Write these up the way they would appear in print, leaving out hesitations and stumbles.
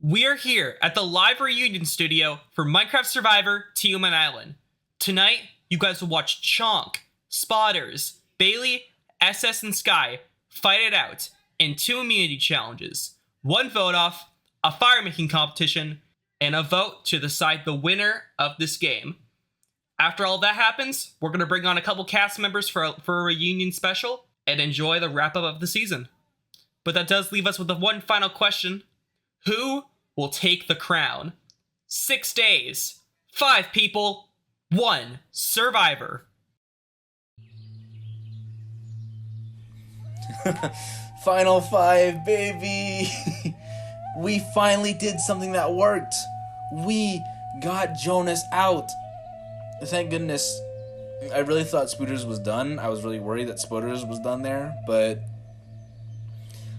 We are here at the live reunion studio for Minecraft Survivor Team Island. Tonight, you guys will watch Chonk, Spoders, Baile, SS, and Sky fight it out in 2 immunity challenges, 1 vote off, a fire making competition, and a vote to decide the winner of this game. After all that happens, we're going to bring on a couple cast members for a reunion special and enjoy the wrap up of the season. But that does leave us with the one final question. Who will take the crown? 6 days, 5 people, 1 survivor. Final 5, baby! We finally did something that worked. We got Jonas out. Thank goodness. I really thought Spoders was done. I was really worried that Spoders was done there, but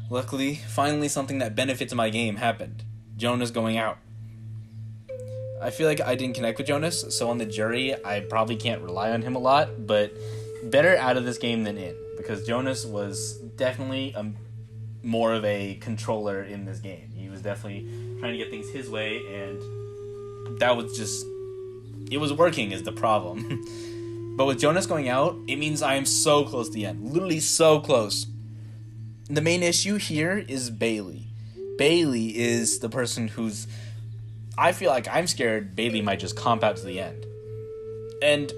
luckily, finally something that benefits my game happened. Jonas going out. I feel like I didn't connect with Jonas, so on the jury, I probably can't rely on him a lot, but better out of this game than in, because Jonas was definitely more of a controller in this game. He was definitely trying to get things his way, and that was just... it was working is the problem. But with Jonas going out, it means I am so close to the end. Literally so close. The main issue here is Baile. Baile is the person who's... I feel like I'm scared Baile might just comp out to the end. And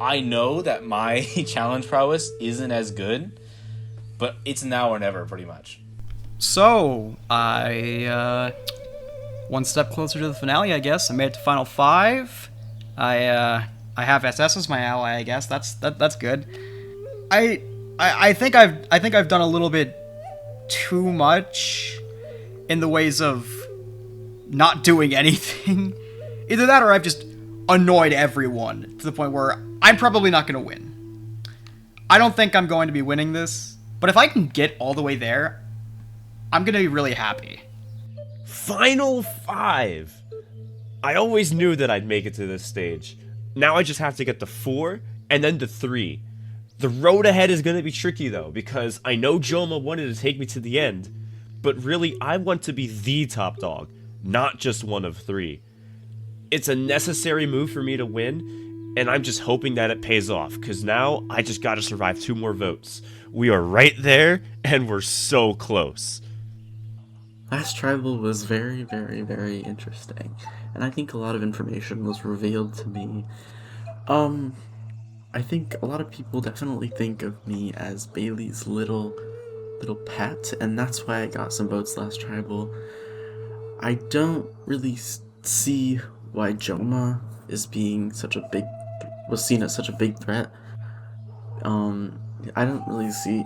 I know that my challenge prowess isn't as good, but it's now or never pretty much. So, I, one step closer to the finale, I guess. I made it to Final 5. I have SS as my ally, I guess. That's good. I think I've done a little bit too much in the ways of not doing anything. Either that or I've just annoyed everyone to the point where I'm probably not going to win. I don't think I'm going to be winning this, but if I can get all the way there, I'm going to be really happy. Final 5! I always knew that I'd make it to this stage. Now I just have to get to 4 and then to 3. The road ahead is going to be tricky though, because I know Jomah wanted to take me to the end, but really I want to be the top dog, not just one of 3. It's a necessary move for me to win, and I'm just hoping that it pays off, because now I just got to survive 2 more votes. We are right there, and we're so close. Last Tribal was very, very, very interesting, and I think a lot of information was revealed to me. I think a lot of people definitely think of me as Baile's little pet, and that's why I got some votes last Tribal. I don't really see why Jomah is being was seen as such a big threat. I don't really see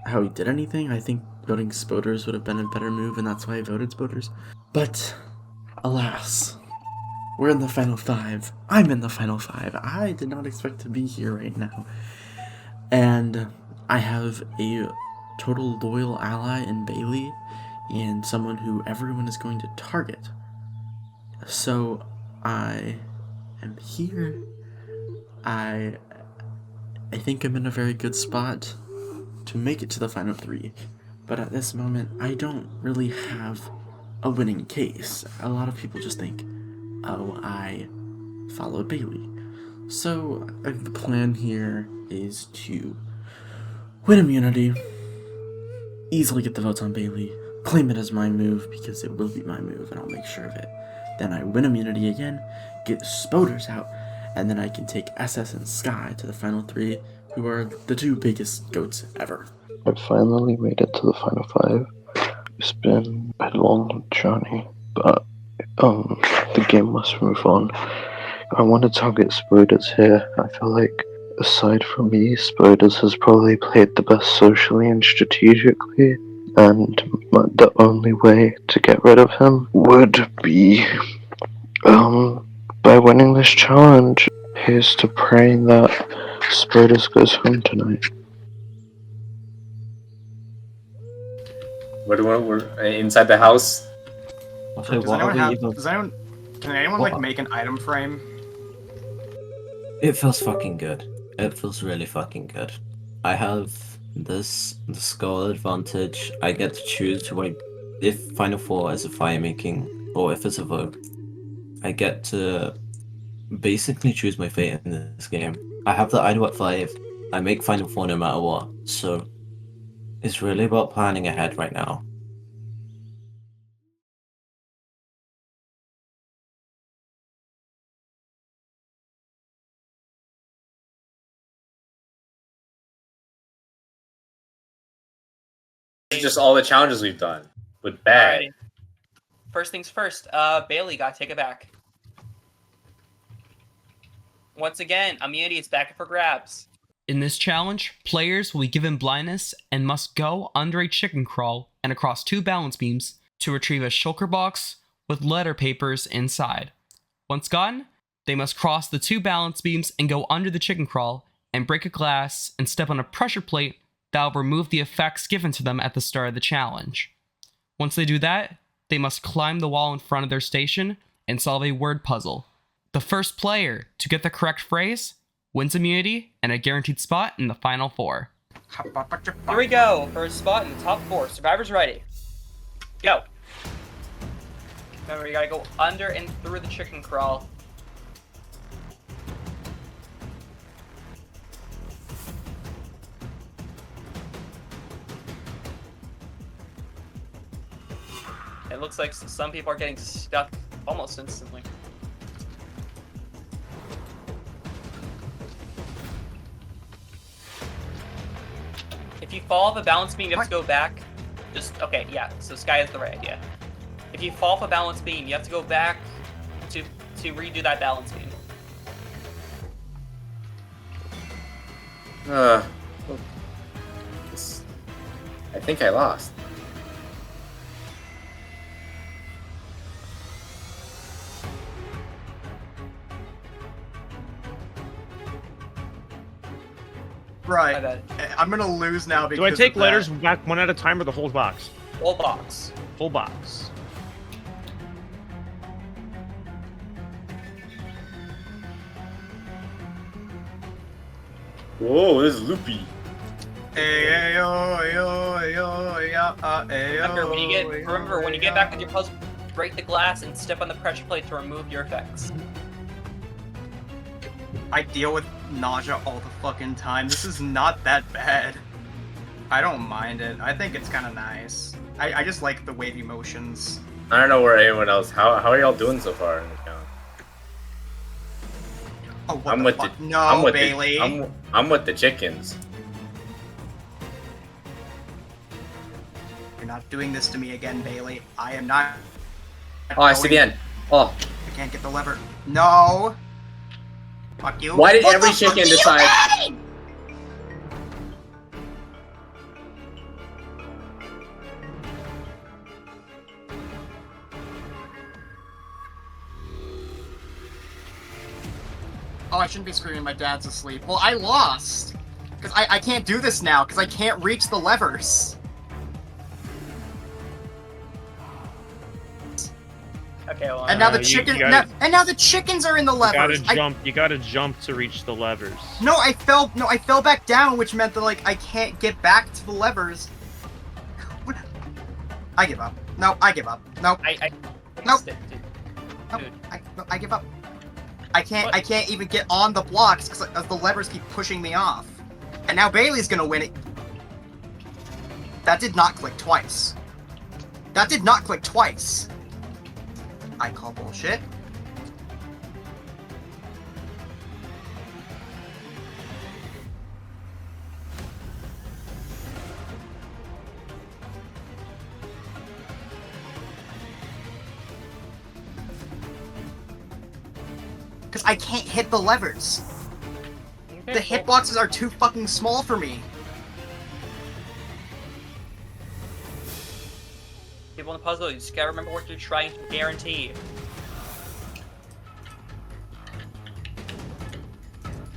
how he did anything. I think voting Spoders would have been a better move, and that's why I voted Spoders. But, alas, we're in the Final 5. I'm in the Final 5. I did not expect to be here right now. And I have a total loyal ally in Baile, and someone who everyone is going to target. So, I am here. I think I'm in a very good spot to make it to the Final 3. But at this moment, I don't really have a winning case. A lot of people just think, oh, I followed Baile. So, the plan here is to win immunity, easily get the votes on Baile, claim it as my move, because it will be my move, and I'll make sure of it. Then I win immunity again, get Spoders out, and then I can take SS and Sky to the Final 3, who are the 2 biggest goats ever. I finally made it to the Final 5. It's been a long journey, but the game must move on. I want to target Spoders here. I feel like, aside from me, Spoders has probably played the best socially and strategically, and the only way to get rid of him would be by winning this challenge. Here's to praying that Spoders goes home tonight. We're inside the house. Can anyone like make an item frame? It feels fucking good. It feels really fucking good. I have the skull advantage. I get to choose if Final Four is a fire making, or if it's a vote, I get to basically choose my fate in this game. I have the idle at 5. I make Final Four no matter what. So it's really about planning ahead right now. Just all the challenges we've done with bad. Alrighty. First things first, Bailey, gotta take it back. Once again, immunity is back up for grabs. In this challenge, players will be given blindness and must go under a chicken crawl and across 2 balance beams to retrieve a shulker box with letter papers inside. Once gotten, they must cross the 2 balance beams and go under the chicken crawl and break a glass and step on a pressure plate that will remove the effects given to them at the start of the challenge. Once they do that, they must climb the wall in front of their station and solve a word puzzle. The first player to get the correct phrase wins immunity and a guaranteed spot in the final 4. Here we go for a spot in the top 4. Survivors ready. Go. Remember, you gotta go under and through the chicken crawl. It looks like some people are getting stuck almost instantly. If you fall off a balance beam, you have to go back. Okay, yeah, so Sky has the right idea. If you fall off a balance beam, you have to go back to redo that balance beam. I think I lost. Right. I'm gonna lose now because Do I take of that. letters back one at a time or the whole box? Whole box. Full box. Whoa, this is loopy. Remember, when you get back with your puzzle, break the glass and step on the pressure plate to remove your effects. I deal with nausea all the fucking time. This is not that bad. I don't mind it. I think it's kind of nice. I just like the wavy motions. I don't know where anyone else. How are y'all doing so far? Oh, what I'm the with fuck? the, No, I'm with Bailey. I'm with the chickens. You're not doing this to me again, Bailey. I am not. Oh, I see the end. Oh. I can't get the lever. No. Fuck you. Why did What every the fuck chicken are you decide? doing? Oh, I shouldn't be screaming. My dad's asleep. Well, I lost. Because I can't do this now, because I can't reach the levers. Okay, well, And now the you chicken. gotta- and now the chickens are in the levers. You gotta jump to reach the levers. No, I fell back down, which meant that like I can't get back to the levers. I give up. No, I give up. No. Nope. No, I give up. I can't even get on the blocks because the levers keep pushing me off. And now Bailey's gonna win it. That did not click twice. That did not click twice. I call bullshit. Because I can't hit the levers. The hitboxes are too fucking small for me. people in the puzzle, you just gotta remember what you're trying to guarantee.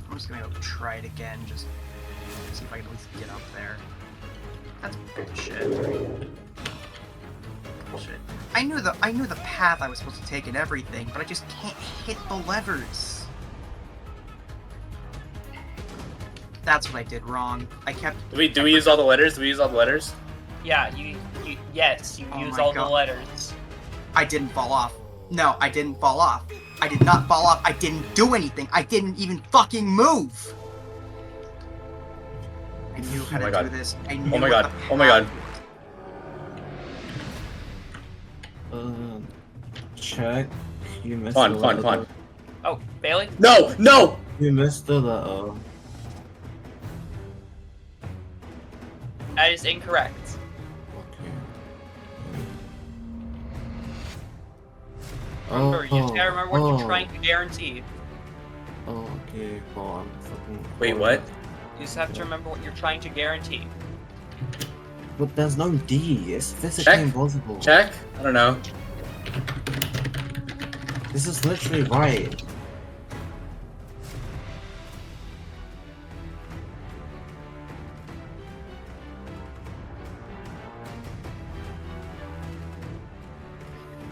I'm just gonna go try it again, just see if I can at least get up there. That's bullshit. Bullshit. I knew the path I was supposed to take and everything, but I just can't hit the levers. That's what I did wrong. I kept. Do we use all the letters? Do we use all the letters? Yeah, Yes, you Oh use my all God. the letters. I didn't fall off. No, I didn't fall off. I did not fall off. I didn't do anything. I didn't even fucking move. I knew how Oh my to do God. this. I knew Oh my what God. the Oh my God. Check. You missed Fun, the fun, letter. fun. Oh, Bailey? No, no! You missed the letter. That is incorrect. Okay. Remember, you just gotta remember what you're trying to guarantee. Oh, okay. Well, I'm fucking. Wait, what? You just have to remember what you're trying to guarantee. But there's no D. It's physically Check. impossible. Check? I don't know. This is literally right.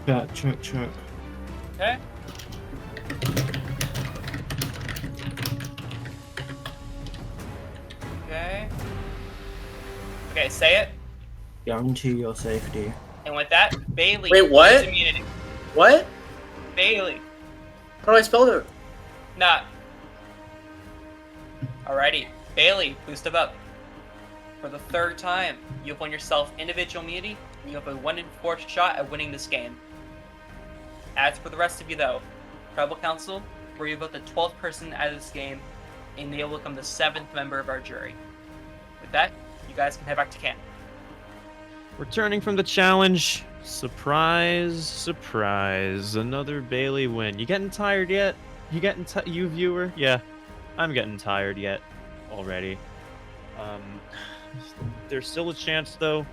Yeah, check. Okay? Okay. Okay, say it. Guarantee your safety. And with that, Bailey. Wait, what? loses immunity. What? Bailey. How do I spell it? Nah. Alrighty. Bailey, boost him up. For the third time, you've won yourself individual immunity, and you have a 1 in 4 shot at winning this game. As for the rest of you though, Tribal Council, where you vote the 12th person out of this game, and they will become the 7th member of our jury. With that, you guys can head back to camp. Returning from the challenge. Surprise, surprise. Another Bailey win. You getting tired yet? You viewer? Yeah. I'm getting tired yet already. There's still a chance though.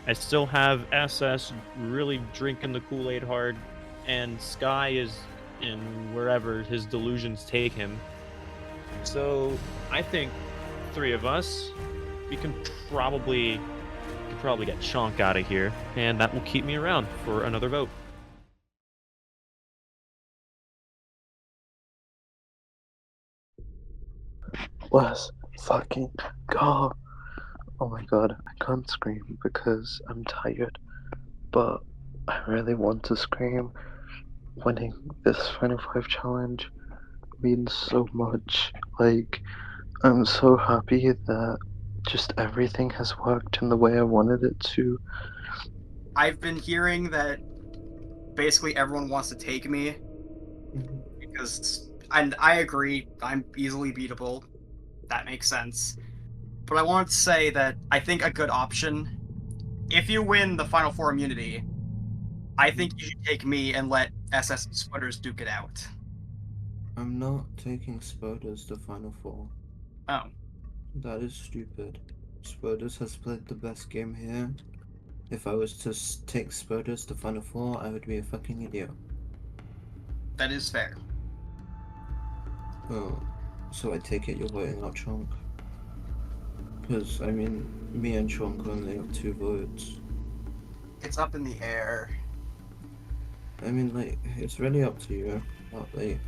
I still have SS really drinking the Kool-Aid hard, and Sky is in wherever his delusions take him. So I think 3 of us, we can probably get Chonk out of here, and that will keep me around for another vote. Let's fucking go. Oh my god, I can't scream because I'm tired, but I really want to scream. Winning this Final 5 challenge means so much. Like, I'm so happy that just everything has worked in the way I wanted it to. I've been hearing that basically everyone wants to take me because, and I agree, I'm easily beatable. That makes sense. But I wanted to say that I think a good option, if you win the Final 4 immunity, I think you should take me and let SS and Spoders duke it out. I'm not taking Spoders to Final 4. Oh. That is stupid. Spoders has played the best game here. If I was to take Spoders to Final 4, I would be a fucking idiot. That is fair. Oh, so I take it you're voting out Chonk? Because, I mean, me and Chonk only have 2 votes. It's up in the air. I mean, like, it's really up to you. But, like,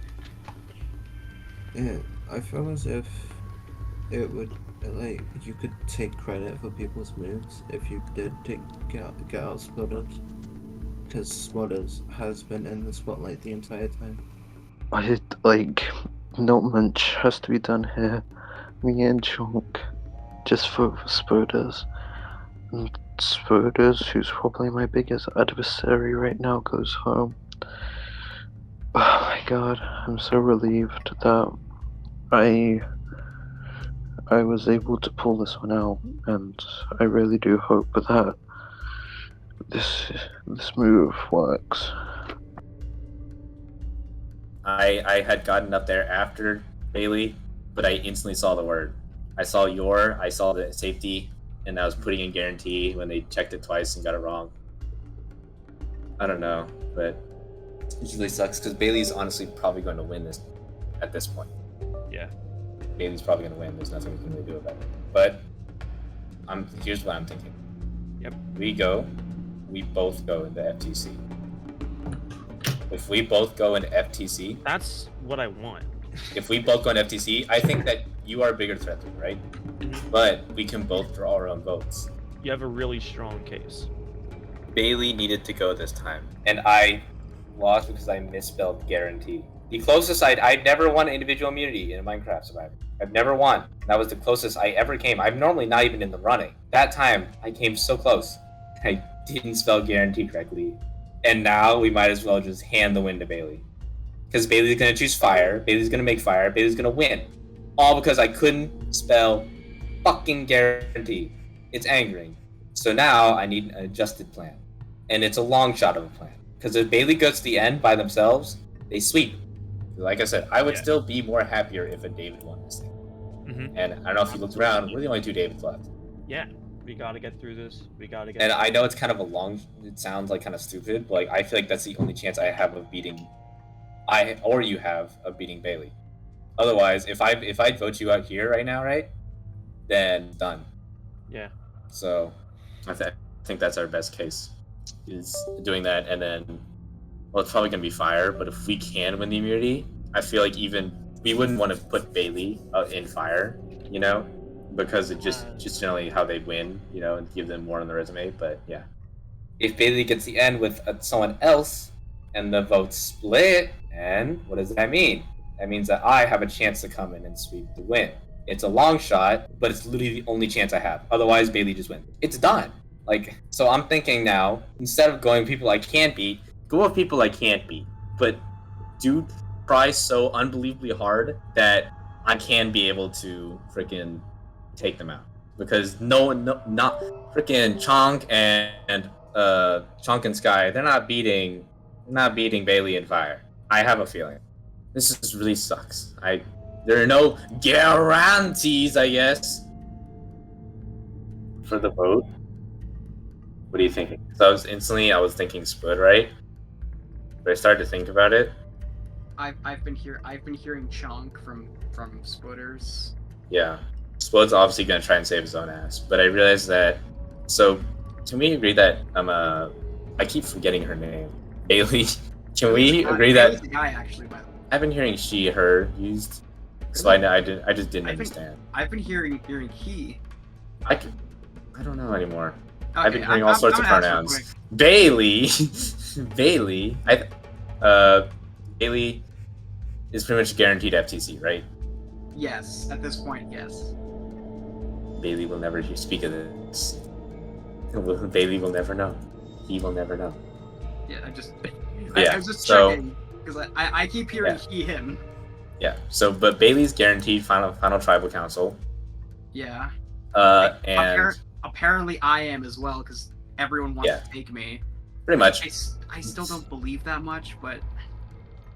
yeah, I feel as if it would, like, you could take credit for people's moves if you did get out Spoders. Because Spoders has been in the spotlight the entire time. Not much has to be done here. Me and Chonk just vote for Spoders. And Spoders, who's probably my biggest adversary right now, goes home. Oh my god, I'm so relieved that I was able to pull this one out, and I really do hope that this move works. I had gotten up there after Bailey, but I instantly saw the word. I saw the safety, and I was putting in guarantee when they checked it twice and got it wrong. I don't know, but it really sucks because Bailey's honestly probably going to win this at this point. Yeah. Bailey's probably going to win. There's nothing we can really do about it. But here's what I'm thinking. Yep. We both go into FTC. If we both go into FTC, That's what I want. if we both go into FTC, I think that you are a bigger threat to me, right? But we can both draw our own votes. You have a really strong case. Baile needed to go this time, and I lost because I misspelled guarantee. The closest I'd never won individual immunity in a Minecraft Survivor. I've never won. That was the closest I ever came. I'm normally not even in the running. That time, I came so close. I didn't spell guarantee correctly. And now we might as well just hand the win to Baile. Because Baile's going to choose fire. Baile's going to make fire. Baile's going to win. All because I couldn't spell fucking guarantee. It's angering. So now I need an adjusted plan. And it's a long shot of a plan. Because if Baile goes to the end by themselves, they sweep. Like I said, I would still be more happier if a David won this thing. Mm-hmm. And I don't know if you looked around, we're the only 2 Davids left. Yeah, we gotta get through this. We gotta get. And I know it's kind of a long. It sounds like kind of stupid, but like I feel like that's the only chance I have of beating. You have of beating Baile. Otherwise, if I vote you out here right now, right, then done. Yeah. So, I think that's our best case, is doing that, and then. Well, it's probably gonna be fire, but if we can win the immunity, I feel like even we wouldn't want to put Baile in fire, you know, because it just generally how they win, you know, and give them more on the resume. But yeah, if Baile gets the end with someone else and the votes split, and what does that mean? That means that I have a chance to come in and sweep the win. It's a long shot, but it's literally the only chance I have. Otherwise, Baile just wins. It's done. Like, so I'm thinking now, instead of going people I can't beat. Go with people I can't beat, but do try so unbelievably hard that I can be able to freaking take them out. Because not freaking Chonk and Chonk and Sky, they're not beating Baile in fire. I have a feeling. This just really sucks. There are no guarantees, I guess, for the vote. What are you thinking? So I was thinking Spud, right? But I started to think about it. I've been hearing Chonk from Spoders. Yeah, Spud's obviously gonna try and save his own ass, but I realized that. So, can we agree that I keep forgetting her name, Baile? Can we agree that? The guy actually, by the way. I've been hearing she, her used, so I just didn't understand. I've been hearing he. I don't know anymore. Okay, I've been hearing all sorts of pronouns. Baile. Baile is pretty much guaranteed FTC, right? Yes, at this point, yes. Baile will never speak of this. Baile will never know. He will never know. Yeah, I was just so, checking because I keep hearing he, him. Yeah. So, but Baile's guaranteed final tribal council. Yeah. And apparently I am as well because everyone wants to take me. Pretty much. I still don't believe that much, but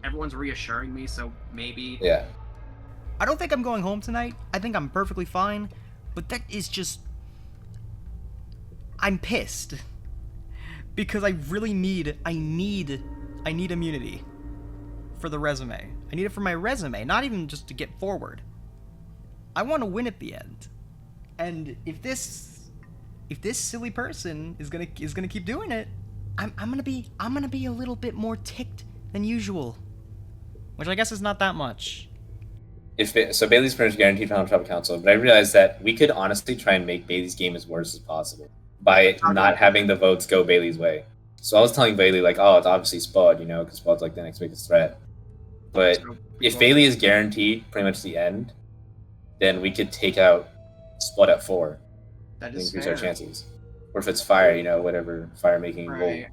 everyone's reassuring me, so maybe. Yeah. I don't think I'm going home tonight. I think I'm perfectly fine, but that is just... I'm pissed. Because I really need immunity for the resume. I need it for my resume, not even just to get forward. I want to win at the end. And if this silly person is gonna keep doing it, I'm gonna be a little bit more ticked than usual, which I guess is not that much. So Baile's pretty much guaranteed final tribal council, but I realized that we could honestly try and make Baile's game as worse as possible by not having the votes go Baile's way. So I was telling Baile like, oh, it's obviously Spud, you know, because Spud's like the next biggest threat. But if Baile is guaranteed pretty much the end, then we could take out Spud at 4. That is increase fair. our chances. Or if it's fire, you know, whatever fire making, Right.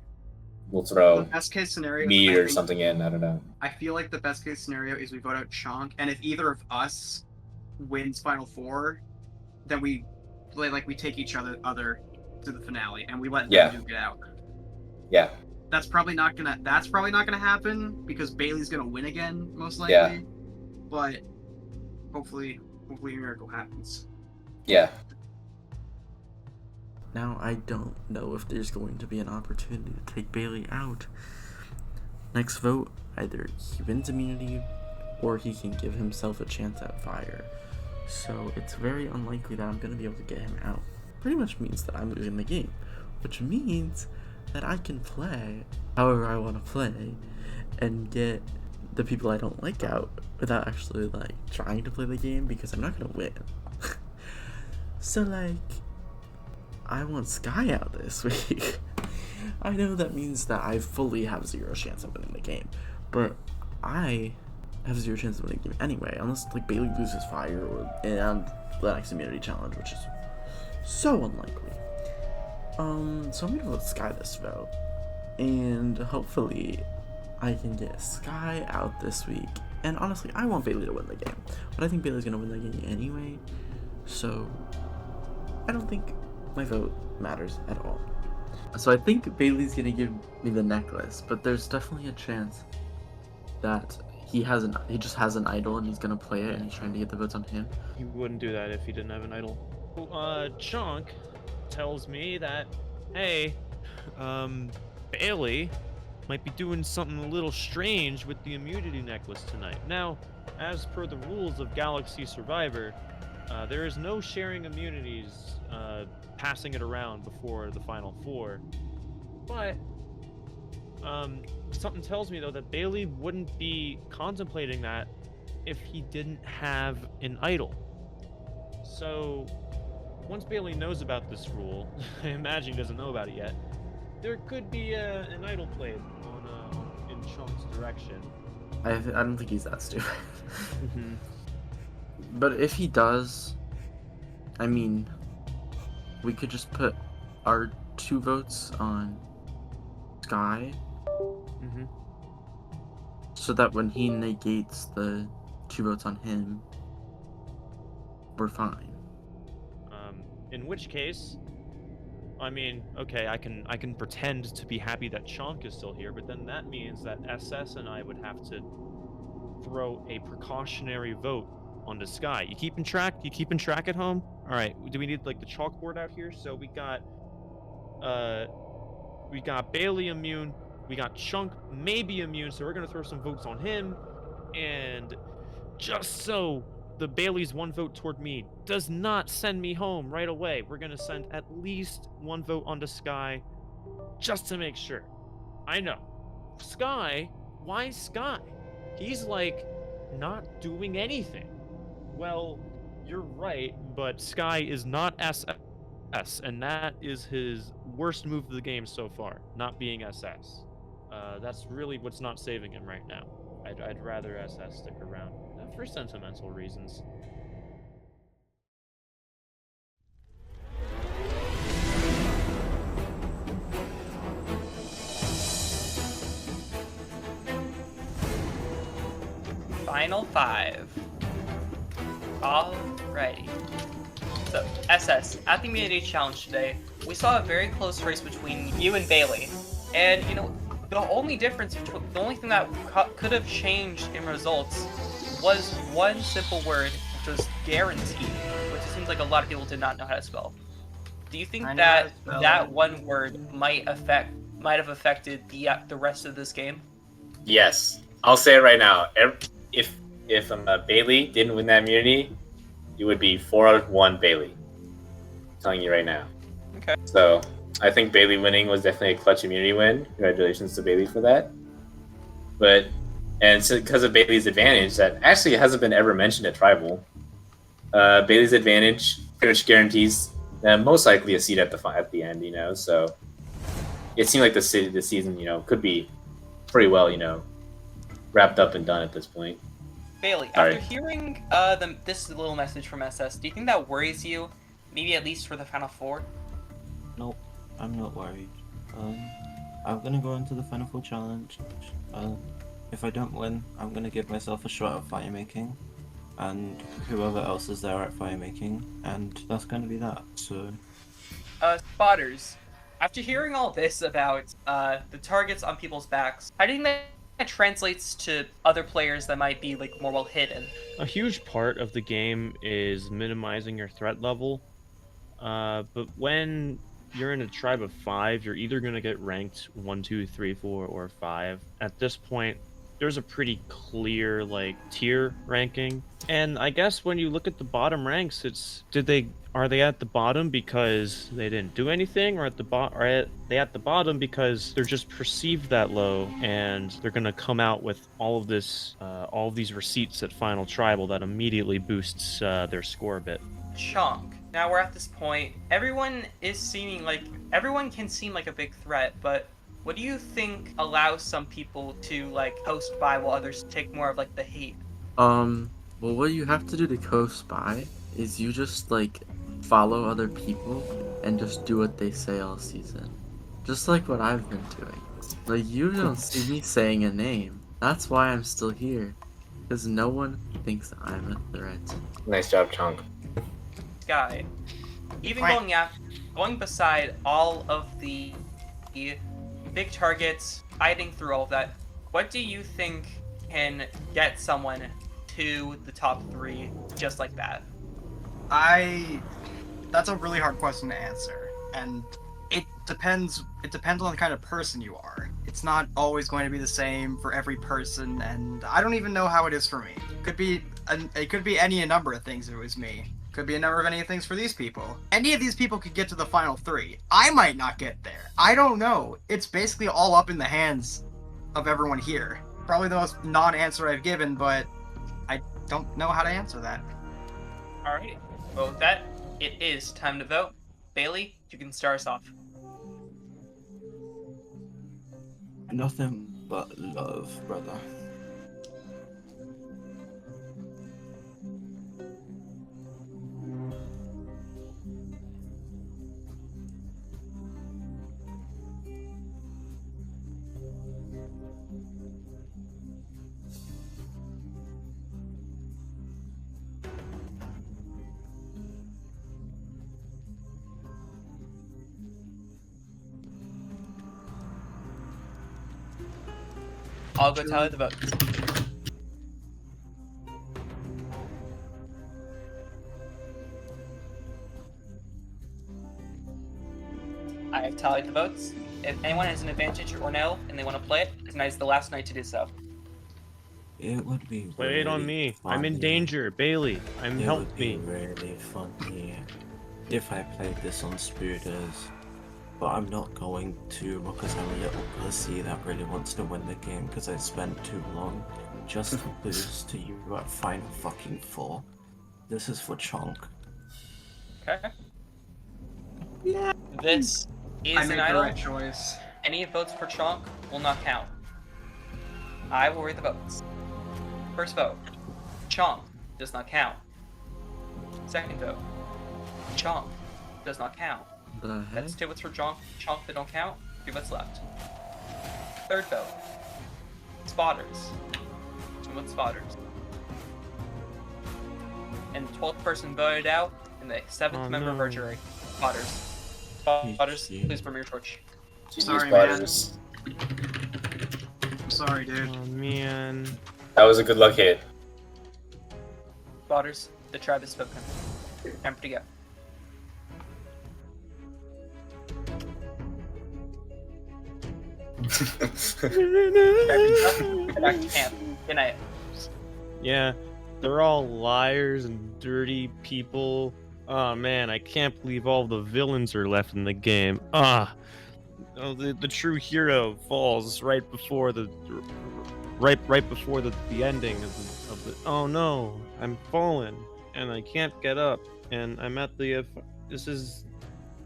we'll throw The best case scenario. meat or something in. I don't know. I feel like the best case scenario is we vote out Chonk, and if either of us wins Final Four, then we take each other to the finale, and we let them get out. Yeah. That's probably not gonna happen because Baile's gonna win again, most likely. Yeah. But hopefully a miracle happens. Yeah. Now, I don't know if there's going to be an opportunity to take Baile out. Next vote, either he wins immunity or he can give himself a chance at fire. So it's very unlikely that I'm going to be able to get him out. Pretty much means that I'm losing the game, which means that I can play however I want to play and get the people I don't like out without actually trying to play the game because I'm not going to win. So I want Sky out this week. I know that means that I fully have 0 chance of winning the game, but I have 0 chance of winning the game anyway, unless like Baile loses fire and the next immunity challenge, which is so unlikely. So I'm gonna vote Sky this vote, and hopefully I can get Sky out this week. And honestly, I want Baile to win the game, but I think Baile's gonna win the game anyway, so I don't think my vote matters at all. So I think Baile's gonna give me the necklace, but there's definitely a chance that he just has an idol and he's gonna play it and he's trying to get the votes on him. He wouldn't do that if he didn't have an idol. Chonk tells me that, hey, Baile might be doing something a little strange with the immunity necklace tonight. Now, as per the rules of Galaxy Survivor, there is no sharing immunities, passing it around before the final 4. But something tells me though that Baile wouldn't be contemplating that if he didn't have an idol. So once Baile knows about this rule, I imagine he doesn't know about it yet, there could be an idol played in Chonk's direction. I don't think he's that stupid. But if he does, I mean, we could just put our 2 votes on Sky, so that when he negates the 2 votes on him, we're fine. In which case, I mean, okay, I can pretend to be happy that Chonk is still here, but then that means that SS and I would have to throw a precautionary vote onto Sky. You keeping track? You keeping track at home? All right. Do we need like the chalkboard out here? So we got Baile immune. We got Chonk maybe immune. So we're gonna throw some votes on him, and just so the Baile's 1 vote toward me does not send me home right away, we're gonna send at least 1 vote onto Sky, just to make sure. I know, Sky. Why Sky? He's like not doing anything. Well, you're right, but Sky is not SS, and that is his worst move of the game so far, not being SS. That's really what's not saving him right now. I'd rather SS stick around for sentimental reasons. Final 5. Alrighty. So, SS, at the immunity challenge today, we saw a very close race between you and Baile. And, you know, the only thing that could have changed in results was one simple word, which was guarantee, which it seems like a lot of people did not know how to spell. Do you think that one word might have affected the rest of this game? Yes, I'll say it right now. If Baile didn't win that immunity, it would be 4-1 Baile. I'm telling you right now. Okay. So I think Baile winning was definitely a clutch immunity win. Congratulations to Baile for that. And so because of Baile's advantage, that actually hasn't been ever mentioned at Tribal. Baile's advantage pretty much guarantees most likely a seed at the end, you know. So it seemed like the season, you know, could be pretty well, you know, wrapped up and done at this point. Baile, after hearing this little message from SS, do you think that worries you? Maybe at least for the final 4? Nope, I'm not worried. I'm gonna go into the final 4 challenge. If I don't win, I'm gonna give myself a shot at fire making, and whoever else is there at fire making, and that's gonna be that. So, Spoders, after hearing all this about the targets on people's backs, how do you think that translates to other players that might be like more well hidden? A huge part of the game is minimizing your threat level, but when you're in a tribe of 5, you're either gonna get ranked 1, 2, 3, 4, or 5. At this point, there's a pretty clear like tier ranking, and I guess when you look at the bottom ranks, it's are they at the bottom because they didn't do anything, or are they at the bottom because they're just perceived that low, and they're gonna come out with all of these receipts at final tribal that immediately boosts their score a bit. Chonk, Now we're at this point. Everyone can seem like a big threat, but what do you think allows some people to like coast by while others take more of like the heat? Well, what you have to do to coast by is you just like follow other people and just do what they say all season. Just like what I've been doing. Like, you don't see me saying a name. That's why I'm still here. Because no one thinks I'm a threat. Nice job, Chonk. Guy, even Right. going beside all of the big targets, fighting through all of that, what do you think can get someone to the top 3 just like that? That's a really hard question to answer, and it depends on the kind of person you are. It's not always going to be the same for every person, and I don't even know how it is for me. It could be any number of things if it was me. Could be a number of any things for these people. Any of these people could get to the final 3. I might not get there. I don't know. It's basically all up in the hands of everyone here. Probably the most non-answer I've given, but I don't know how to answer that. Alright, well with that, it is time to vote. Bailey, you can start us off. Nothing but love, brother. I'll go tally the votes. I have tallied the votes. If anyone has an advantage or no, and they want to play it, tonight's the last night to do so. It would be Play it on really me. I'm in funny. danger. Bailey, It help would be me. really funny if I played this on Spoders. But I'm not going to because I'm a little pussy that really wants to win the game because I spent too long just to lose to you at Final fucking 4. This is for Chonk. Okay. This is I an made the idol. right choice. Any votes for Chonk will not count. I will read the votes. First vote, Chonk does not count. Second vote, Chonk does not count. The heck? That's 2 votes for Chonk that don't count. 3 votes left. Third vote, Spoders. 2 votes Spoders. And the 12th person voted out, and the 7th Oh, member of no. our jury, Spoders. Spoders, please burn your torch. Sorry, Spoders. I'm sorry, dude. Oh man. That was a good luck hit. Spoders, the tribe has spoken. Time to go. Back to camp. Good night. Yeah, they're all liars and dirty people. Oh man, I can't believe all the villains are left in the game. The true hero falls right before the ending of the. Oh no, I'm fallen and I can't get up and I'm at the.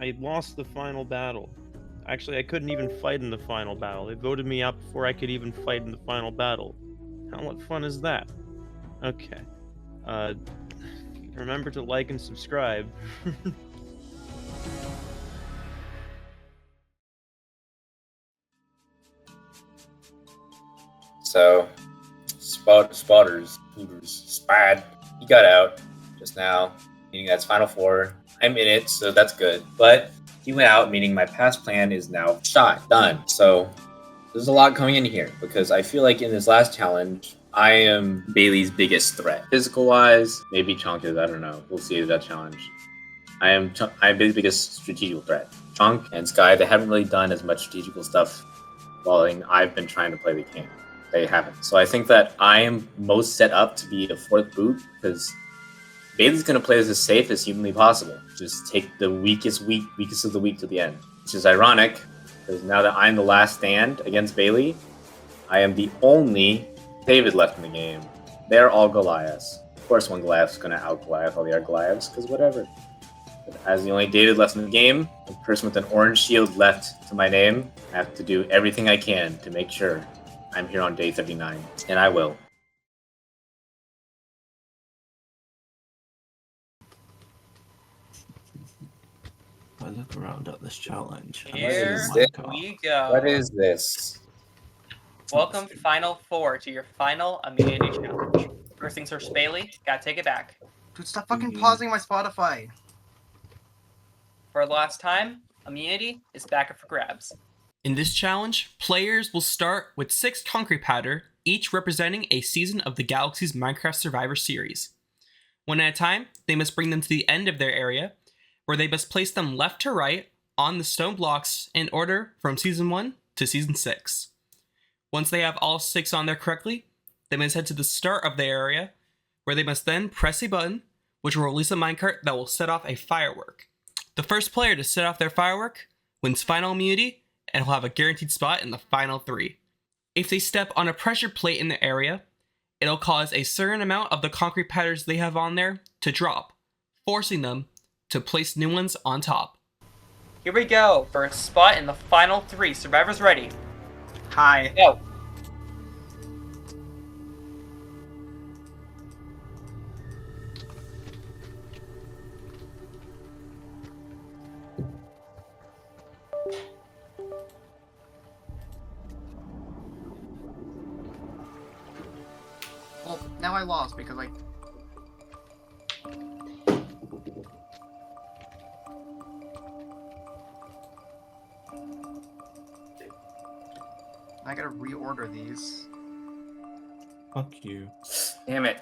I lost the final battle. Actually, I couldn't even fight in the final battle. They voted me out before I could even fight in the final battle. What fun is that? Okay. Remember to like and subscribe. So, Spoders, Spad, he got out just now, meaning that's Final 4. I'm in it, so that's good. But he went out, meaning my past plan is now shot, done. So, there's a lot coming in here because I feel like in this last challenge, I am Bailey's biggest threat. Physical-wise, maybe Chonk is, I don't know. We'll see that challenge. I'm Bailey's biggest strategical threat. Chonk and Sky, they haven't really done as much strategical stuff while I've been trying to play the game. They haven't. So I think that I am most set up to be a 4th boot because Bailey's going to play as safe as humanly possible. Just take the weakest of the weak to the end. Which is ironic because now that I'm the last stand against Bailey, I am the only David left in the game. They're all Goliaths. Of course, one Goliath's going to out Goliath all the other Goliaths because whatever. As the only dated left in the game, the person with an orange shield left to my name, I have to do everything I can to make sure I'm here on day 79, and I will. I look around at this challenge. and I Here see my car. we go. What is this? Welcome, Final Four, to your final immunity challenge. First things first, Bailey, gotta take it back. Dude, stop fucking pausing my Spotify. For the last time, immunity is back up for grabs. In this challenge, players will start with 6 concrete powder, each representing a season of the Galaxy's Minecraft Survivor series. One at a time, they must bring them to the end of their area, where they must place them left to right on the stone blocks in order from Season 1 to Season 6. Once they have all 6 on there correctly, they must head to the start of the area, where they must then press a button, which will release a minecart that will set off a firework. The first player to set off their firework wins final immunity and will have a guaranteed spot in the final 3. If they step on a pressure plate in the area, it'll cause a certain amount of the concrete patterns they have on there to drop, forcing them to place new ones on top. Here we go for a spot in the final 3. Survivors ready? Hi. Go. Well, now I lost because I... I gotta reorder these. Fuck you. Damn it.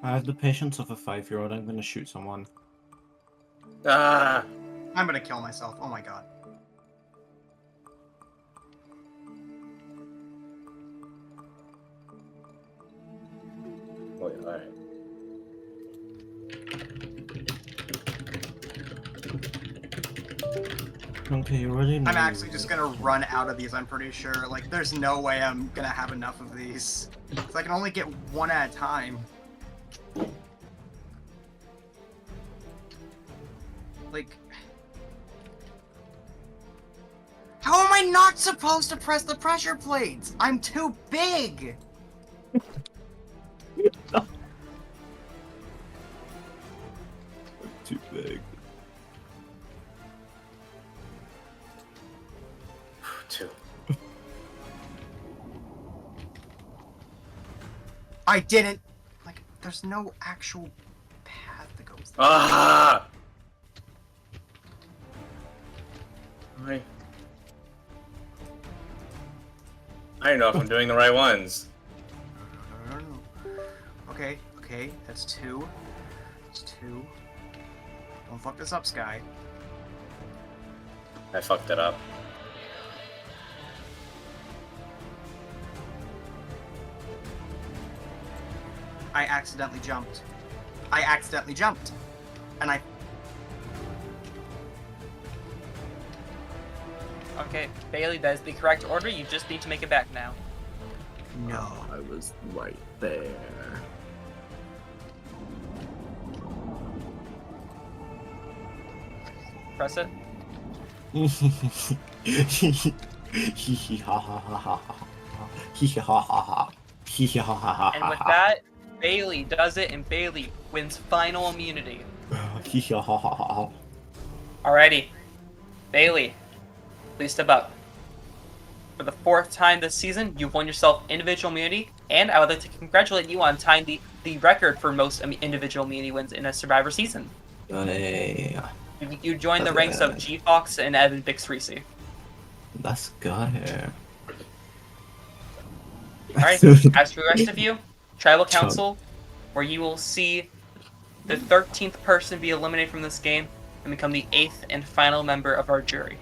I have the patience of a 5-year-old. I'm gonna shoot someone. Ah! I'm gonna kill myself. Oh my god. Wait, alright. Okay, you already know. I'm actually just gonna run out of these, I'm pretty sure. Like, there's no way I'm gonna have enough of these. So I can only get one at a time. Like... How am I not supposed to press the pressure plates? I'm too big! Too big. 2. I didn't... Like, there's no actual path that goes there. Ah! I don't know if I'm doing the right ones. No. Okay, that's 2. That's 2. Don't fuck this up, Sky. I fucked it up. I accidentally jumped. And I... Okay, Bailey, that is the correct order. You just need to make it back now. No. I was right there. Press it. And with that, Bailey does it, and Bailey wins final immunity. Alrighty. Bailey, please step up. For the 4th time this season, you've won yourself individual immunity, and I would like to congratulate you on tying the record for most individual immunity wins in a Survivor season. Hey, You joined the ranks of G Fox and Evan Bixreese. let's go here. Alright, as for the rest of you, Tribal Council, where you will see the 13th person be eliminated from this game and become the 8th and final member of our jury.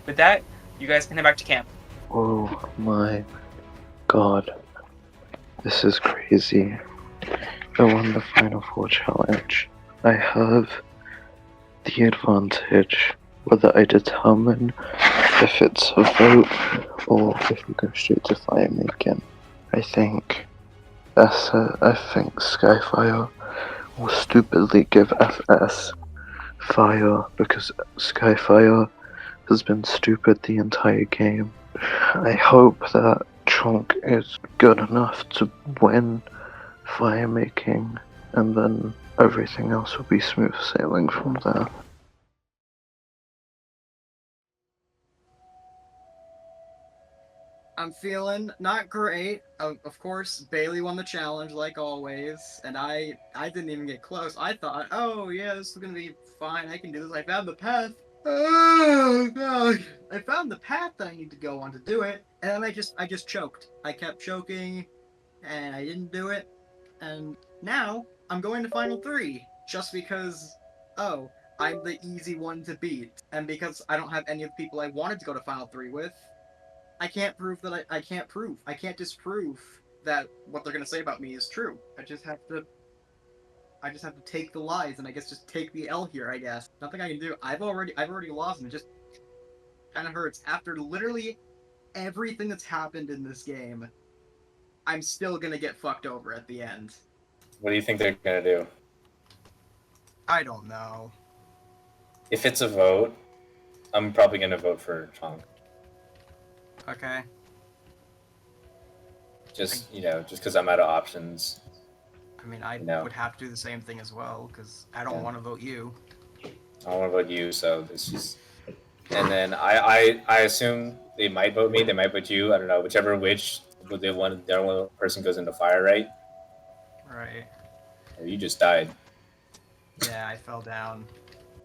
With that, you guys can head back to camp. Oh my god. This is crazy. I won the Final Four challenge. I have the advantage whether I determine if it's a vote or if we go straight to fire making. I think I think Skyfire will stupidly give FS fire because Skyfire has been stupid the entire game. I hope that Chonk is good enough to win fire making, and then everything else will be smooth sailing from there. I'm feeling not great. Of course, Baile won the challenge like always, and I didn't even get close. I thought, oh yeah, this is gonna be fine. I can do this. I found the path. Oh god! I found the path that I need to go on to do it, and then I just choked. I kept choking, and I didn't do it. And now I'm going to final 3 just because, oh, I'm the easy one to beat, and because I don't have any of the people I wanted to go to final 3 with. I can't prove that I can't disprove that what they're gonna say about me is true. I just have to take the lies and I guess just take the L here, I guess. Nothing I can do. I've already lost and it just kinda hurts. After literally everything that's happened in this game, I'm still gonna get fucked over at the end. What do you think they're gonna do? I don't know. If it's a vote, I'm probably gonna vote for Chonk. Okay. Just because I'm out of options. I mean, I would have to do the same thing as well, because I don't want to vote you. I don't want to vote you, so this is... And then I assume they might vote me, they might vote you, I don't know, whichever which, their one person goes into fire, right? Right. Or you just died. Yeah, I fell down.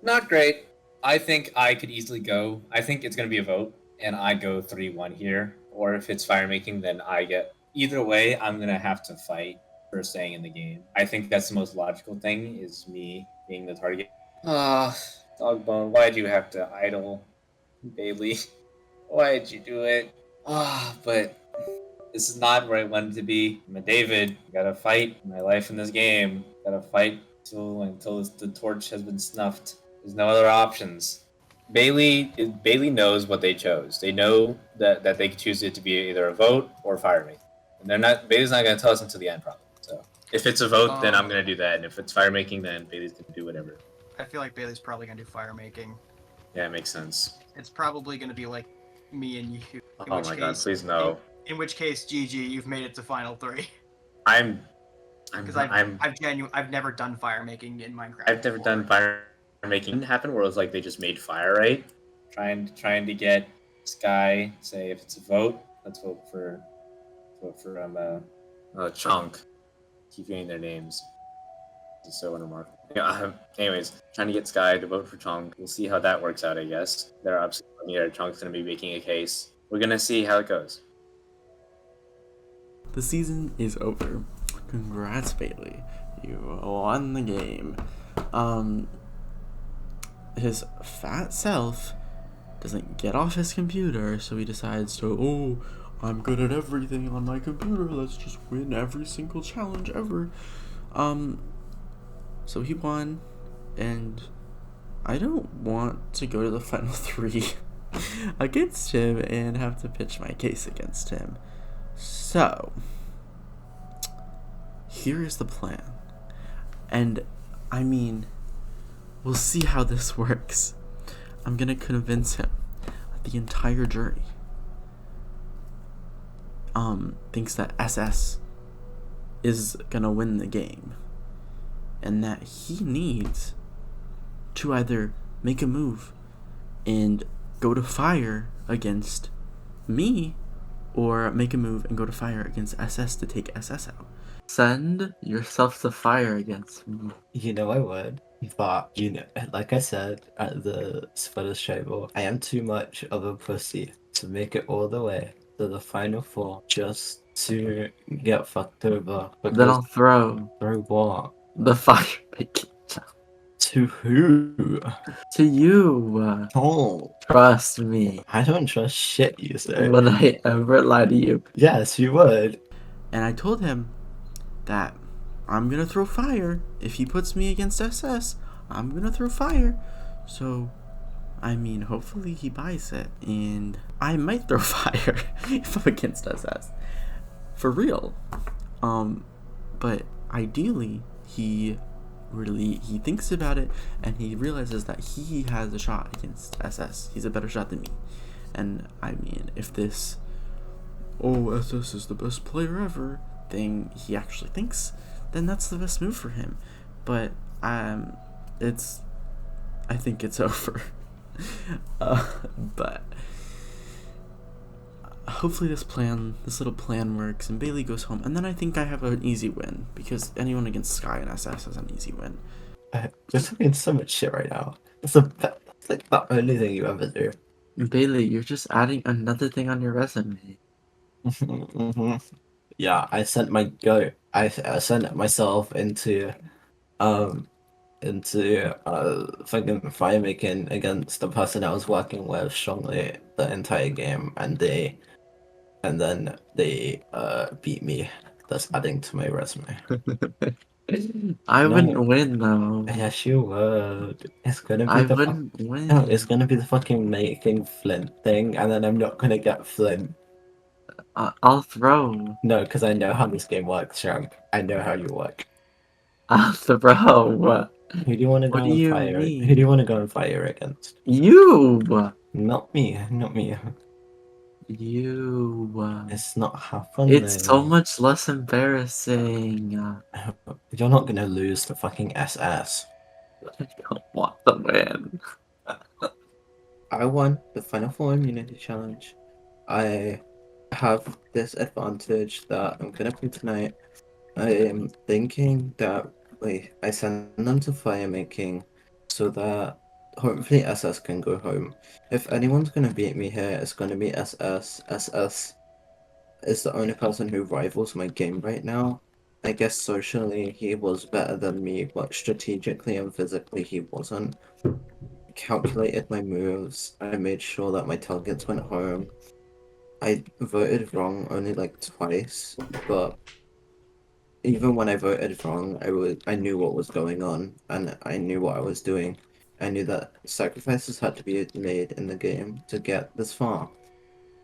Not great. I think I could easily go. I think it's going to be a vote, and I go 3-1 here. Or if it's fire making, then I get... Either way, I'm going to have to fight for staying in the game. I think that's the most logical thing, is me being the target. DogBone, why'd you have to idle Baile? Why'd you do it? But this is not where I wanted to be. I'm a David. Gotta fight my life in this game. Gotta fight until the torch has been snuffed. There's no other options. Baile knows what they chose. They know that they could choose it to be either a vote or fire making. And Baile's not going to tell us until the end, probably. So if it's a vote, then I'm going to do that. And if it's fire making, then Baile's going to do whatever. I feel like Baile's probably going to do fire making. Yeah, it makes sense. It's probably going to be like me and you. Oh my god, please no. In which case, GG, you've made it to final 3. Because I've never done fire making in Minecraft. I've never done fire making. It didn't happen where it was like they just made fire, right? Trying to get Sky say if it's a vote, let's vote for Chonk. Keep getting their names. It's so unremarkable. Yeah, anyways, trying to get Sky to vote for Chonk. We'll see how that works out, I guess. They're absolutely here. Chonk's gonna be making a case. We're gonna see how it goes. The season is over. Congrats, Baile. You won the game. His fat self doesn't get off his computer, so he decides to, I'm good at everything on my computer, let's just win every single challenge ever. So he won, and I don't want to go to the final 3 against him and have to pitch my case against him. So, here is the plan. And, I mean, we'll see how this works. I'm gonna convince him that the entire jury thinks that SS is gonna win the game, and that he needs to either make a move and go to fire against me, or make a move and go to fire against SS to take SS out. Send yourself to fire against me. You know I would, but like I said at the Spoders table, I am too much of a pussy to make it all the way to the final 4 just to get fucked over. Then I'll throw what? the fire making. To who? To you. Oh, trust me. I don't trust shit you say. Would I ever lie to you? Yes, you would. And I told him that I'm gonna throw fire. If he puts me against SS, I'm gonna throw fire. So, I mean, hopefully he buys it. And I might throw fire if I'm against SS. For real. but ideally he thinks about it and he realizes that he has a shot against SS. He's a better shot than me. And I mean, if this SS is the best player ever thing he actually thinks, then that's the best move for him. But I think it's over. But hopefully this little plan works and Baile goes home, and then I think I have an easy win, because anyone against Sky and SS has an easy win. You're talking so much shit right now. That's like the only thing you ever do. Baile, you're just adding another thing on your resume. Yeah, I sent sent myself into fucking fire making against the person I was working with strongly the entire game, and then they beat me. That's adding to my resume. I wouldn't win though. Yes, you would. It's gonna be I wouldn't win. No, it's gonna be the fucking making Flint thing, and then I'm not gonna get Flint. I'll throw. No, because I know how this game works, Chonk. I know how you work. I'll throw. Who do you want to go What do and you fire? mean? Who do you want to go and fire against? You. Not me. Not me. You. It's not happening. It's so much less embarrassing. You're not gonna lose to fucking SS. I don't want the win. I won the Final Four Immunity Challenge. I have this advantage that I'm gonna play tonight. I am thinking that I send them to fire making so that hopefully SS can go home. If anyone's gonna beat me here, it's gonna be SS. SS is the only person who rivals my game right now. I guess socially he was better than me, but strategically and physically he wasn't. Calculated my moves. I made sure that my targets went home. I voted wrong only like twice, but even when I voted wrong, I knew what was going on and I knew what I was doing. I knew that sacrifices had to be made in the game to get this far.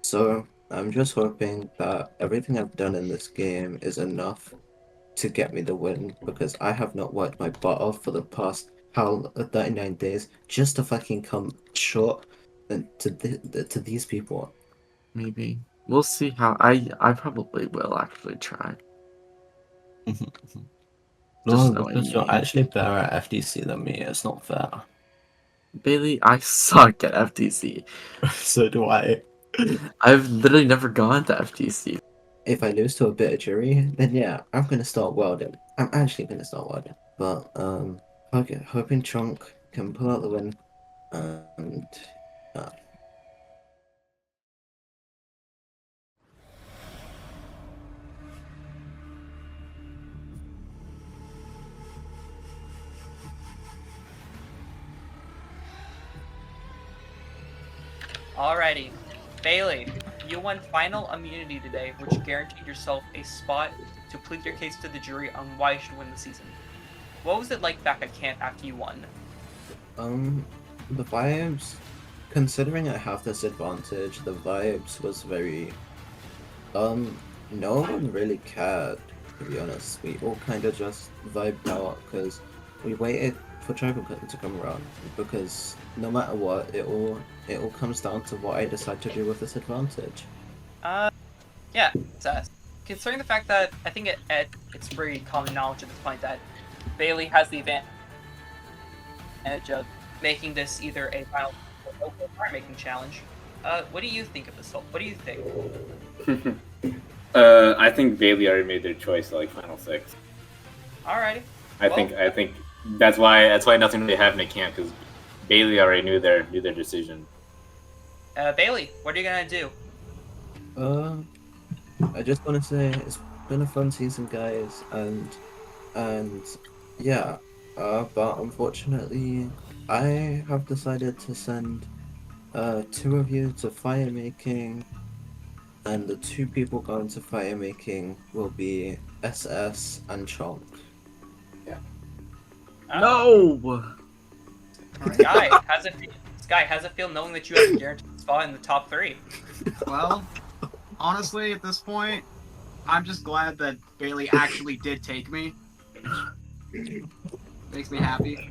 So I'm just hoping that everything I've done in this game is enough to get me the win, because I have not worked my butt off for the past 39 days just to fucking come short to these people. Maybe. We'll see how I probably will actually try. No, because you're actually better at FTC than me. It's not fair. Baile, I suck at FTC. So do I. I've literally never gone to FTC. If I lose to a bit of jury, then yeah, I'm gonna start welding. I'm actually gonna start welding. But hoping Chonk can pull out the win. And Alrighty. Baile, you won final immunity today, which guaranteed yourself a spot to plead your case to the jury on why you should win the season. What was it like back at camp after you won? The vibes, considering I have this advantage, the vibes was very, no one really cared, to be honest. We all kind of just vibed out, because we waited for Tribal to come around, because no matter what, it all comes down to what I decide to do with this advantage. Yeah, considering the fact that I think it's pretty common knowledge at this point that Baile has the advantage of making this either a final or part making challenge. What do you think of this whole? What do you think? I think Baile already made their choice, like final 6. Alrighty. I think that's why nothing really happened at camp, because Baile already knew their decision. Baile, what are you gonna do? I just want to say it's been a fun season, guys, and yeah, but unfortunately, I have decided to send 2 of you to fire making, and the 2 people going to fire making will be SS and Chonk. Yeah. No. Sky, how's it feel knowing that you have a guaranteed spot in the top 3? Well, honestly, at this point, I'm just glad that Baile actually did take me. Makes me happy.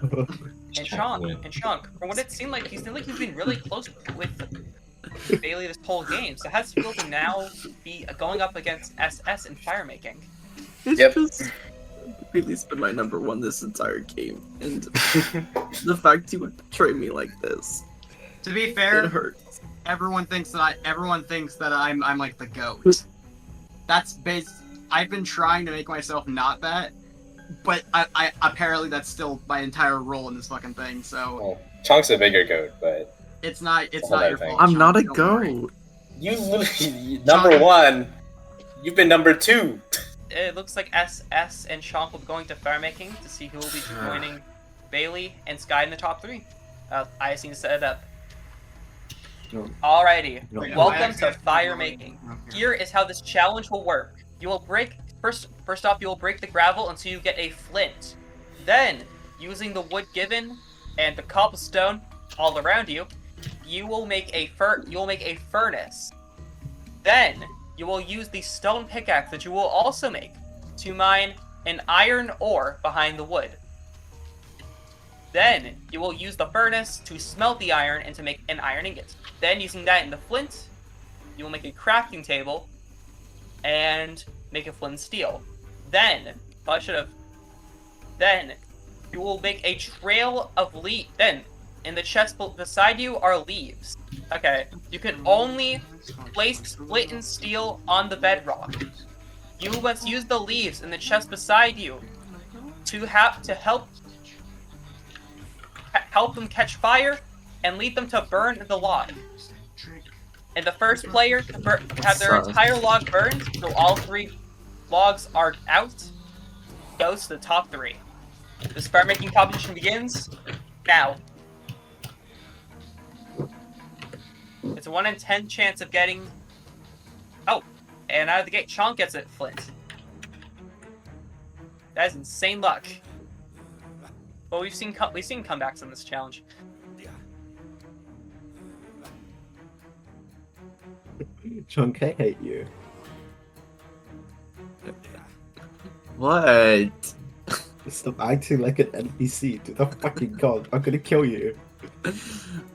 And Chonk, from what it seemed like you've been really close with Baile this whole game. So how does it feel to now be going up against SS in fire making? It's Yep. just Baile's been my number one this entire game, and the fact he would betray me like this, To be it fair, hurts. everyone thinks that I'm like the GOAT. That's I've been trying to make myself not that, but I apparently that's still my entire role in this fucking thing. So Well, Chonk's a bigger goat, but it's not Well, your I think- fault. I'm Sean, not a don't worry. goat. you literally number one. You've been number two. It looks like SS and Chonk will be going to fire making to see who will be joining Baile and Sky in the top 3. I seem to set it up. No. Alrighty, No. welcome to fire making. Here is how this challenge will work. You will break first off. You will break the gravel until you get a flint. Then, using the wood given and the cobblestone all around you, you will make a furnace. Then, you will use the stone pickaxe that you will also make to mine an iron ore behind the wood. Then, you will use the furnace to smelt the iron and to make an iron ingot. Then, using that in the flint, you will make a crafting table and make a flint and steel. Then, Then, you will make a trail of leaves. Then, in the chest beside you are leaves. Okay, you can only place flint and steel on the bedrock. You must use the leaves in the chest beside you to help them catch fire and lead them to burn the log. And the first player to have their entire log burned, so all 3 logs are out, goes to the top 3. This fire making competition begins now. It's a 1 in 10 chance of getting. Oh, and out of the gate, Chonk gets it, flint. That is insane luck. But we've seen comebacks on this challenge. Chonk, I hate you. What? Stop acting like an NPC. To the fucking god, I'm gonna kill you.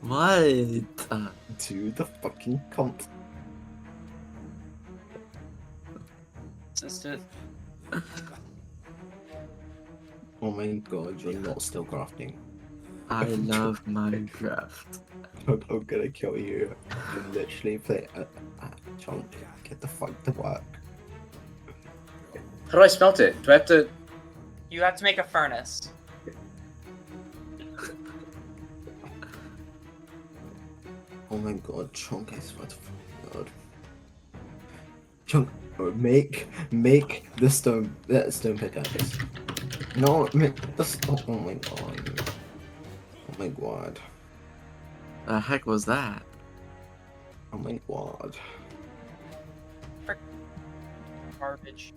What? To the fucking cunt. Oh my god, you're not still crafting. I love Minecraft. I'm gonna kill you. You literally play. Chonk, get the fuck to work. How do I smelt it? Do I have to? You have to make a furnace. Oh my god, Chonk, I swear to god. Chonk, make the stone pickaxe. No, make the oh my god. Oh my god. The heck was that? Oh my god. Garbage.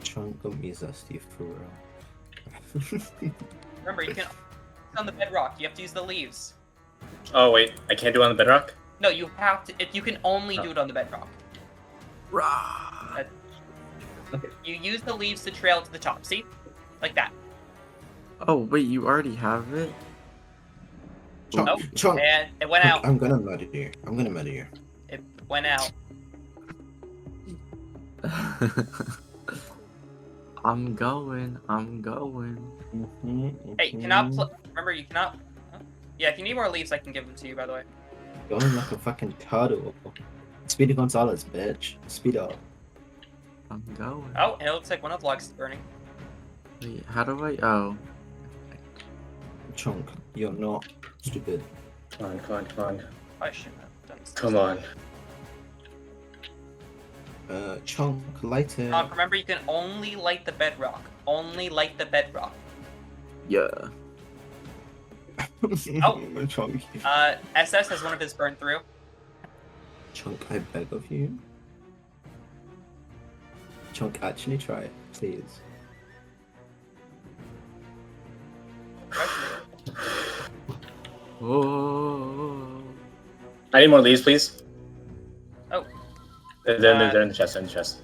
Chonk of me zesty for real. Remember, you can on the bedrock. You have to use the leaves. Oh wait, I can't do it on the bedrock. No, you have to. You can only do it on the bedrock. Rah! You use the leaves to trail to the top. See, like that. Oh wait, you already have it? Chonk, Nope. Chonk. And it went out. I'm gonna murder you. I'm gonna murder you. It went out. I'm going. Hey, you cannot. Remember, you cannot. Huh? Yeah, if you need more leaves, I can give them to you. By the way. Going like a fucking turtle. Speedy Gonzalez, bitch. Speed up. I'm going. Oh, and it looks like one of the logs is burning. Wait, how do I? Oh. Chonk, you're not stupid. Come on. I shouldn't have done this. Come on. Chonk, light it. Remember, you can only light the bedrock. Only light the bedrock. Yeah. Chonk. SS has one of his burned through. Chonk, I beg of you. Chonk, actually try it, please. Oh. I need more leaves, please. Oh. They're in the chest. They're in the chest.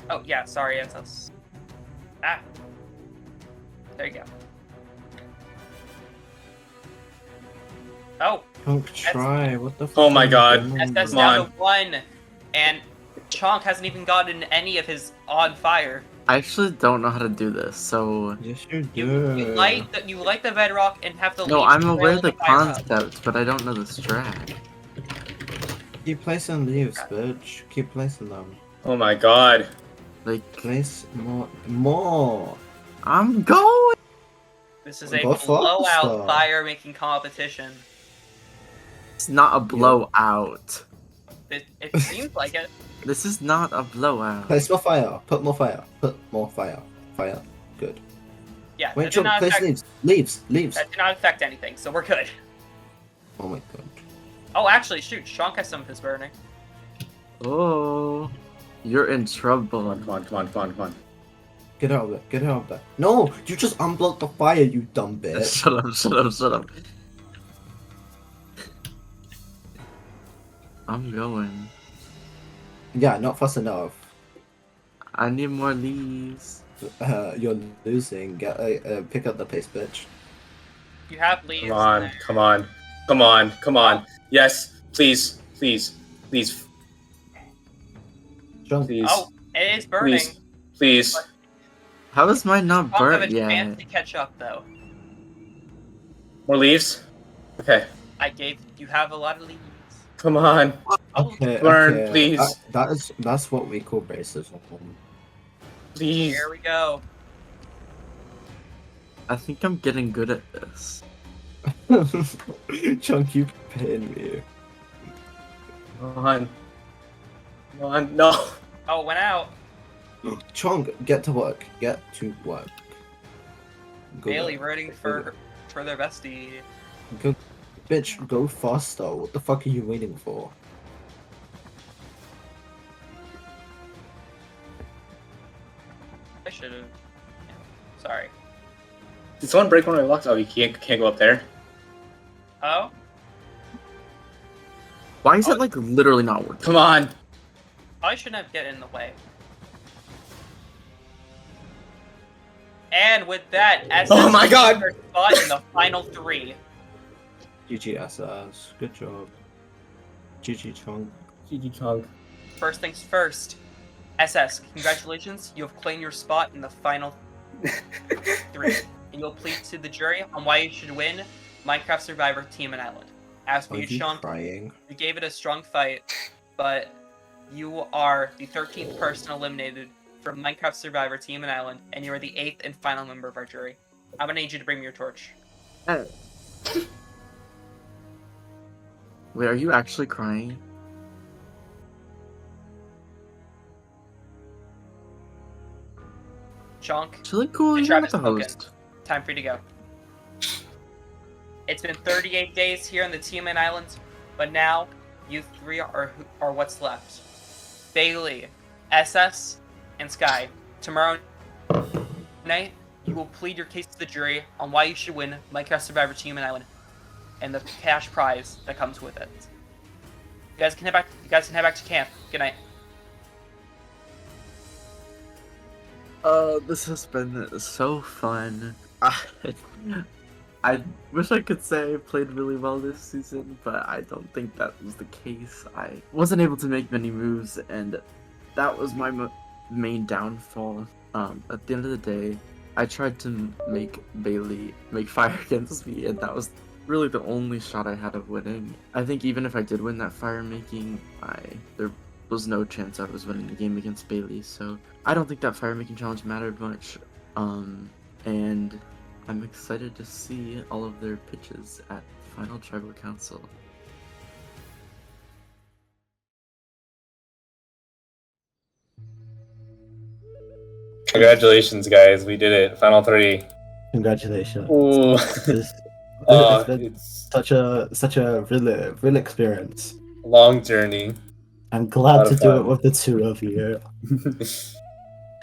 Oh yeah, sorry, SS. Ah. There you go. Oh, Chonk, try. What the fuck? Oh my god. SS Come down on. to 1, and Chonk hasn't even gotten any of his on fire. I actually don't know how to do this, so... Yes, you You do. light the bedrock and have the No, leaves I'm trail aware of the fire up. concept, but I don't know the strat. Keep placing leaves, bitch. Keep placing them. Oh my god. Like, Place more. I'm going! This is a Go faster. blowout fire-making competition. It's not a blowout. It seems like it. This is not a blowout. Place more fire. Put more fire. Put more fire. Fire. Good. Yeah, that Wait, did, Chonk, not place affect, leaves. that did not affect anything, so we're good. Oh my god. Oh, actually, shoot, Chonk has some of his burning. Oh, you're in trouble. Come on. Get out of there. No, you just unblocked the fire, you dumb bitch. Shut up. I'm going. Yeah, not fast enough. I need more leaves. You're losing. Get pick up the pace, bitch. You have leaves. Come on. Yes, please. Chonk, Please. Oh, it is burning. Please. How is mine not Chonk have a burnt chance yet? to catch up, though. More leaves? Okay. You have a lot of leaves. Come on. Okay, Burn, okay. please. That's what we call racism. Please. Here we go. I think I'm getting good at this. Chonk, you pain me. Come on. No. Oh, it went out. Chonk, get to work. Go Bailey there. rooting for their bestie. Go, bitch, go faster. What the fuck are you waiting for? I should have. Yeah. Sorry. Did someone break one of my blocks? Oh, you can't go up there. Oh? Why is it like literally not working? Come on. I shouldn't have get in the way. And with that, SS Oh my God! their spot in the final 3. GG SS. Good job. GG Chonk. GG Chonk. First things first. SS, congratulations. You have claimed your spot in the final 3. And you'll plead to the jury on why you should win Minecraft Survivor Team and Island. As for Are you, you Sean, crying? you gave it a strong fight, but you are the 13th person eliminated from Minecraft Survivor Team and Island, and you are the 8th and final member of our jury. I'm gonna need you to bring me your torch. Wait, are you actually crying? Chonk, ChillinCool, And you're not Travis the Spoken. host. time for you to go. It's been 38 days here on the Team and Island, but now you 3 are what's left. Bailey, SS, and Sky. Tomorrow night, you will plead your case to the jury on why you should win Minecraft Survivor Team and Island, and the cash prize that comes with it. You guys can head back to camp. Good night. This has been so fun. I wish I could say I played really well this season, but I don't think that was the case. I wasn't able to make many moves, and that was my main downfall. At the end of the day, I tried to make Bailey make fire against me, and that was really the only shot I had of winning. I think even if I did win that fire making, there was no chance I was winning the game against Bailey, so I don't think that fire making challenge mattered much. And I'm excited to see all of their pitches at Final Tribal Council. Congratulations, guys. We did it. Final 3. Congratulations. Ooh. This Oh, has been it's such a real experience. a long journey. I'm glad Lot to of do fun. it with the two of you.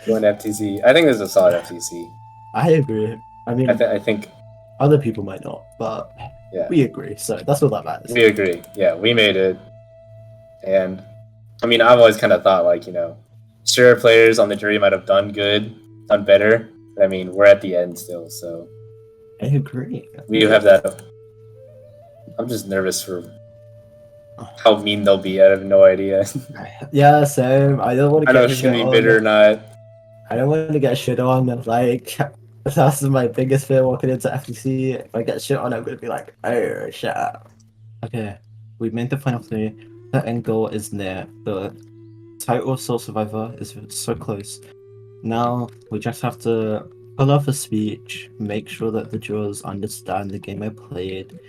Going FTC. I think this is a solid FTC. I agree. I mean, I think other people might not, but Yeah. we agree. So that's all that matters. we agree. Yeah, we made it. And I mean, I've always kind of thought, like, sure, players on the jury might have done better. But I mean, we're at the end still, so I agree. we have that. I'm just nervous for how mean they'll be. I have no idea. Yeah, same. I don't want to I know get who's shit gonna be bitter or on. not. I don't want to get shit on. Like, that's my biggest fear walking into FTC. If I get shit on, I'm gonna be like, oh, shut up. Okay, we made the final 3. The end goal is near. The title of Soul Survivor is so close. Now we just have to pull off a speech, make sure that the jurors understand the game I played,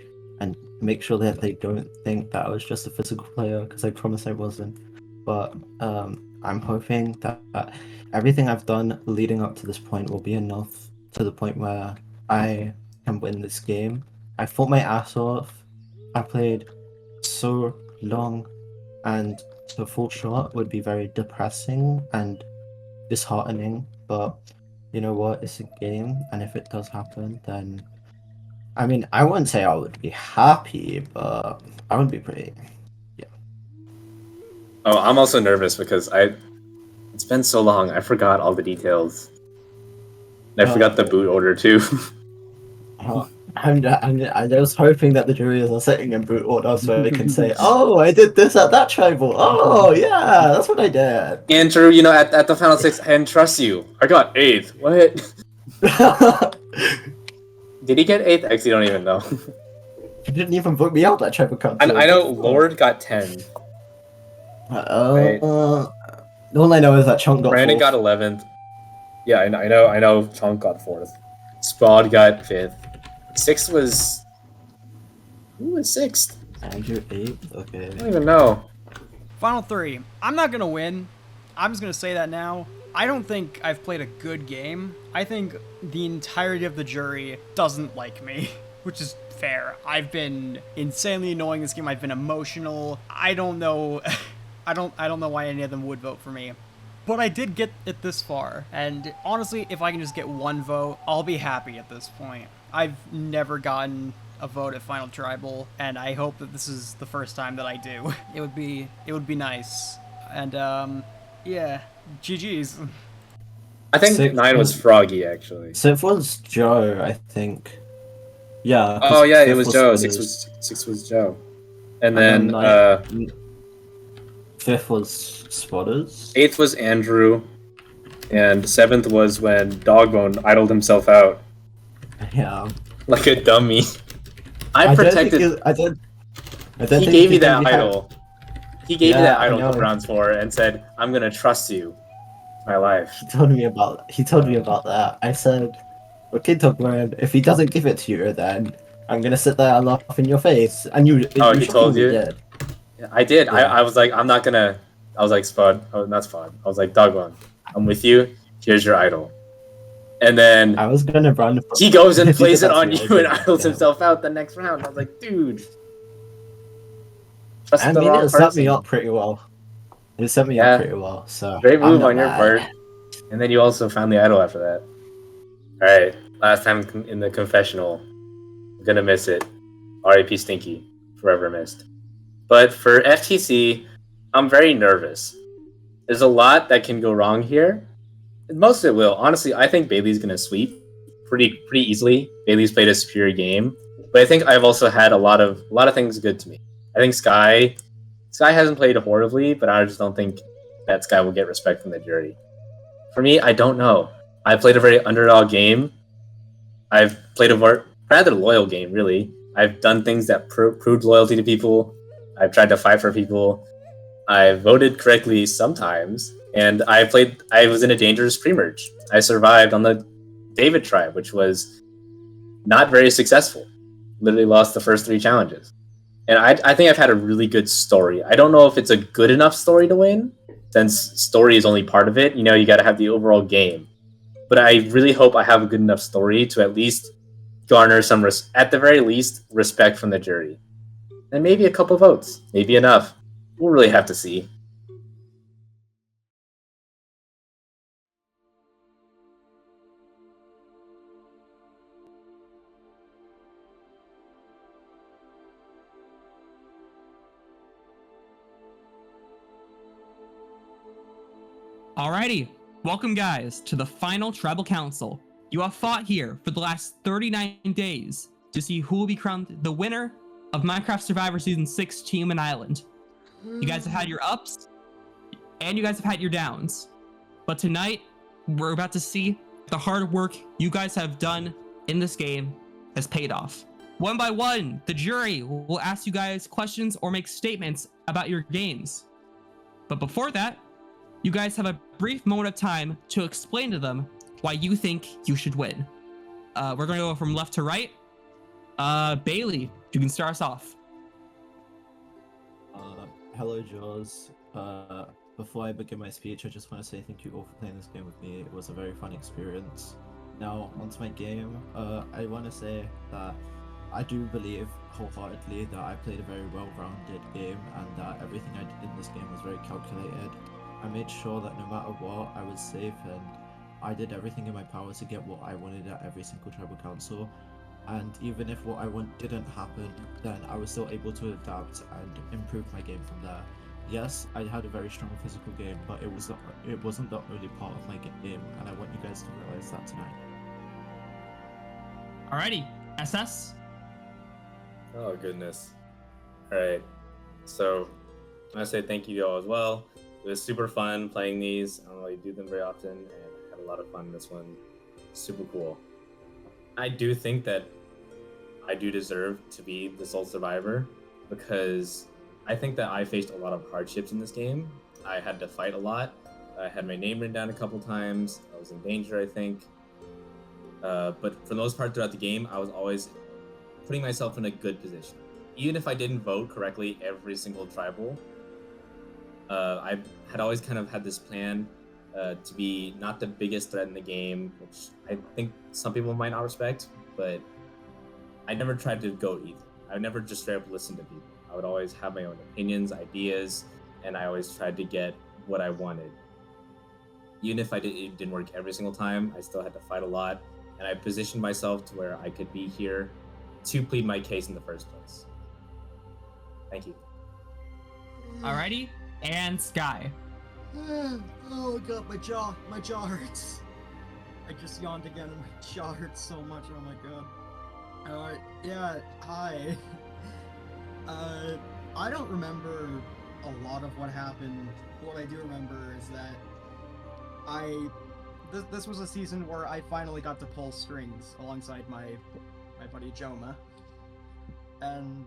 and make sure that they don't think that I was just a physical player, because I promise I wasn't. But I'm hoping that everything I've done leading up to this point will be enough to the point where I can win this game. I fought my ass off. I played so long, and to fall short would be very depressing and disheartening, but you know what? It's a game, and if it does happen, then I mean, I wouldn't say I would be happy, but I would be pretty. Oh, I'm also nervous because it's been so long. I forgot all the details. And I forgot the boot order too. I'm just hoping that the jurors are sitting in boot order so they can say, "Oh, I did this at that tribal. Oh, yeah, that's what I did." Andrew, at the final 6, I didn't trust you. I got 8th. What? Did he get 8th? Actually, I don't even know. You didn't even vote me out that tribal council. I know Lord got 10. Right. All I know is that Chonk got Brandon 4th. got 11th. Yeah, I know Chonk got 4th. Spod got 5th. 6th was... Who was 6th? Andrew 8th? Okay. I don't even know. Final 3. I'm not gonna win. I'm just gonna say that now. I don't think I've played a good game. I think the entirety of the jury doesn't like me, which is fair. I've been insanely annoying this game. I've been emotional. I don't know. I don't know why any of them would vote for me. But I did get it this far, and honestly, if I can just get 1 vote, I'll be happy at this point. I've never gotten a vote at Final Tribal, and I hope that this is the first time that I do. It would be nice. And yeah, GG's. I think 9 was Froggy, actually. 6th was Joe, I think. Yeah. Oh yeah, it 5th was Joe. Spoders. 6 was Joe. And then 5th was Spoders. 8th was Andrew. And 7th was when DogBone idled himself out. Yeah. Like a dummy. I protected. He gave me that idol. He gave me that idol for round 4 and said, "I'm gonna trust you, my life." He told me about that. I said, "Okay, DogBone, if he doesn't give it to you, then I'm gonna sit there and laugh in your face." And you. He told you? Did. Yeah, I did. Yeah. I was like, I'm not gonna. I was like, Spud. Oh, not Spud. I was like, DogBone, I'm with you. Here's your idol. And then I was gonna run. He goes and plays it on you and idles himself out the next round. I was like, dude. I mean, it set me up pretty well. It set me up pretty well. So great move on your mad. part. And then you also found the idol after that. All right, last time in the confessional. I'm gonna miss it. R.I.P. Stinky, forever missed. But for FTC, I'm very nervous. There's a lot that can go wrong here. Most of it will. Honestly, I think Baile's gonna sweep pretty easily. Baile's played a superior game, but I think I've also had a lot of things good to me. I think Sky hasn't played horribly, but I just don't think that Sky will get respect from the jury. For me, I don't know. I played a very underdog game. I've played a rather loyal game, really. I've done things that proved loyalty to people. I've tried to fight for people. I voted correctly sometimes, and I was in a dangerous pre-merge. I survived on the David tribe, which was not very successful. Literally lost the first 3 challenges. And I think I've had a really good story. I don't know if it's a good enough story to win, since story is only part of it. You got to have the overall game. But I really hope I have a good enough story to at least garner some, at the very least, respect from the jury. And maybe a couple votes. Maybe enough. We'll really have to see. Alrighty, welcome guys to the final Tribal Council. You have fought here for the last 39 days to see who will be crowned the winner of Minecraft Survivor Season 6 Team and Island. You guys have had your ups, and you guys have had your downs. But tonight, we're about to see the hard work you guys have done in this game has paid off. One by one, the jury will ask you guys questions or make statements about your games. But before that, you guys have a brief moment of time to explain to them why you think you should win. We're gonna go from left to right. Bailey, you can start us off. Hello, Jaws. Before I begin my speech, I just want to say thank you all for playing this game with me. It was a very fun experience. Now, onto my game. I want to say that I do believe wholeheartedly that I played a very well-rounded game and that everything I did in this game was very calculated. I made sure that no matter what, I was safe and I did everything in my power to get what I wanted at every single tribal council. And even if what I want didn't happen, then I was still able to adapt and improve my game from there. Yes, I had a very strong physical game, but it wasn't the only part of my game, and I want you guys to realize that tonight. Alrighty, SS? Oh, goodness. Alright, so I want to say thank you to y'all as well. It was super fun playing these. I don't really do them very often, and I had a lot of fun in this one. Super cool. I do think that I do deserve to be the sole survivor because I think that I faced a lot of hardships in this game. I had to fight a lot. I had my name written down a couple times. I was in danger, I think. But for the most part throughout the game, I was always putting myself in a good position. Even if I didn't vote correctly every single tribal, I had always kind of had this plan to be not the biggest threat in the game, which I think some people might not respect, but I never tried to go either. I would never just straight up listen to people. I would always have my own opinions, ideas, and I always tried to get what I wanted. Even if it didn't work every single time, I still had to fight a lot, and I positioned myself to where I could be here to plead my case in the first place. Thank you. Alrighty, and Sky. Oh god, my jaw hurts. I just yawned again and my jaw hurts so much, oh my god. Yeah, hi. I don't remember a lot of what happened. What I do remember is that this was a season where I finally got to pull strings alongside my buddy Jomah. And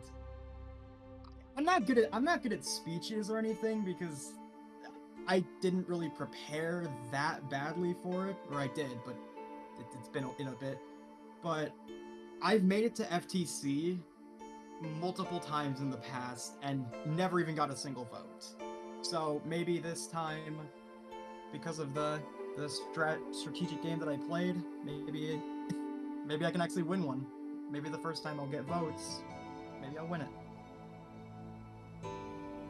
I'm not good at speeches or anything because I didn't really prepare that badly for it, or I did, but it's been in a bit. But I've made it to FTC multiple times in the past and never even got a single vote. So maybe this time, because of the strategic game that I played, maybe I can actually win one. Maybe the first time I'll get votes, maybe I'll win it.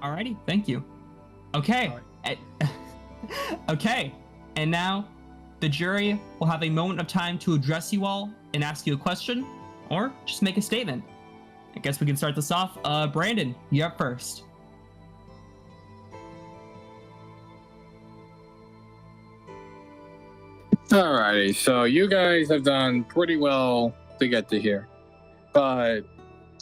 Alrighty, thank you. Okay. Okay, and now the jury will have a moment of time to address you all and ask you a question, or just make a statement. I guess we can start this off. Brayden, you're up first. Alrighty, so you guys have done pretty well to get to here. But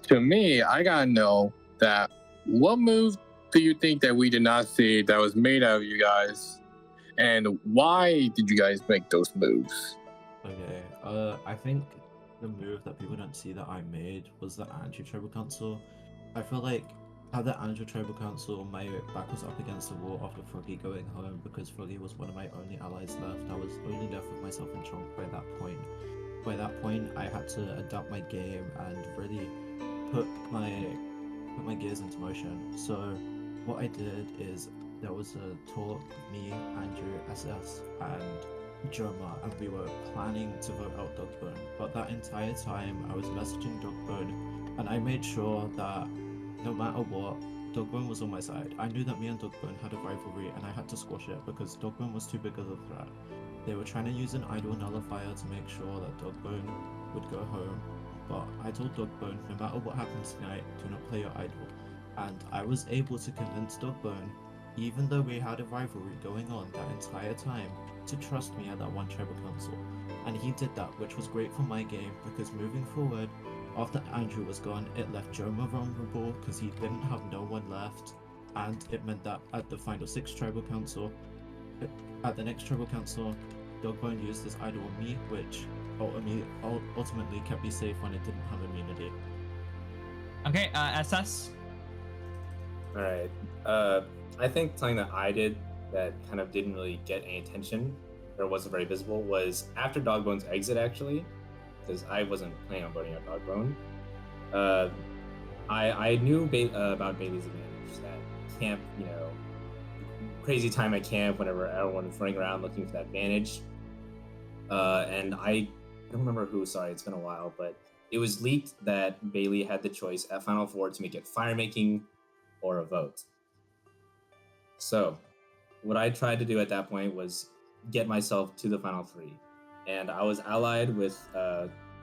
to me, I gotta know that what move do you think that we did not see that was made out of you guys? And why did you guys make those moves? Okay, I think the move that people don't see that I made was the anti-tribal council. I feel like at the anti-tribal council, my back was up against the wall after Froggy going home because Froggy was one of my only allies left. I was only left with myself and Chonk by that point. By that point, I had to adapt my game and really put my gears into motion. So what I did is there was a talk with me, Andrew, SS, and Jomah, and we were planning to vote out DogBone. But that entire time, I was messaging DogBone, and I made sure that no matter what, DogBone was on my side. I knew that me and DogBone had a rivalry, and I had to squash it because DogBone was too big of a threat. They were trying to use an idol nullifier to make sure that DogBone would go home, but I told DogBone, no matter what happens tonight, do not play your idol. And I was able to convince DogBone even though we had a rivalry going on that entire time, to trust me at that one tribal council. And he did that, which was great for my game, because moving forward, after Andrew was gone, it left Jomah vulnerable because he didn't have no one left, and it meant that at the final 6 tribal council, at the next tribal council, DogBone used this idol on me, which ultimately kept me safe when it didn't have immunity. Okay, SS. Alright. I think something that I did that kind of didn't really get any attention, or wasn't very visible, was after DogBone's exit, actually, because I wasn't planning on voting out DogBone. I knew about Baile's advantage, that camp, crazy time at camp whenever everyone's running around looking for that advantage. And I don't remember who, sorry, it's been a while, but it was leaked that Baile had the choice at Final Four to make it fire making or a vote. So, what I tried to do at that point was get myself to the Final 3. And I was allied with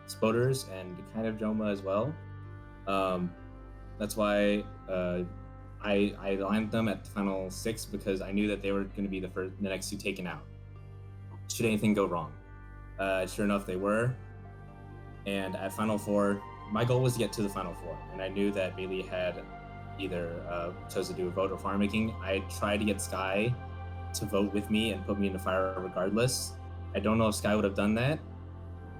Spoders and kind of Jomah as well. That's why I aligned them at the Final 6 because I knew that they were going to be the next 2 taken out, should anything go wrong. Sure enough, they were. And at Final 4, my goal was to get to the Final 4, and I knew that Baile had either chose to do a vote or fire making. I tried to get Sky to vote with me and put me in the fire regardless. I don't know if Sky would have done that,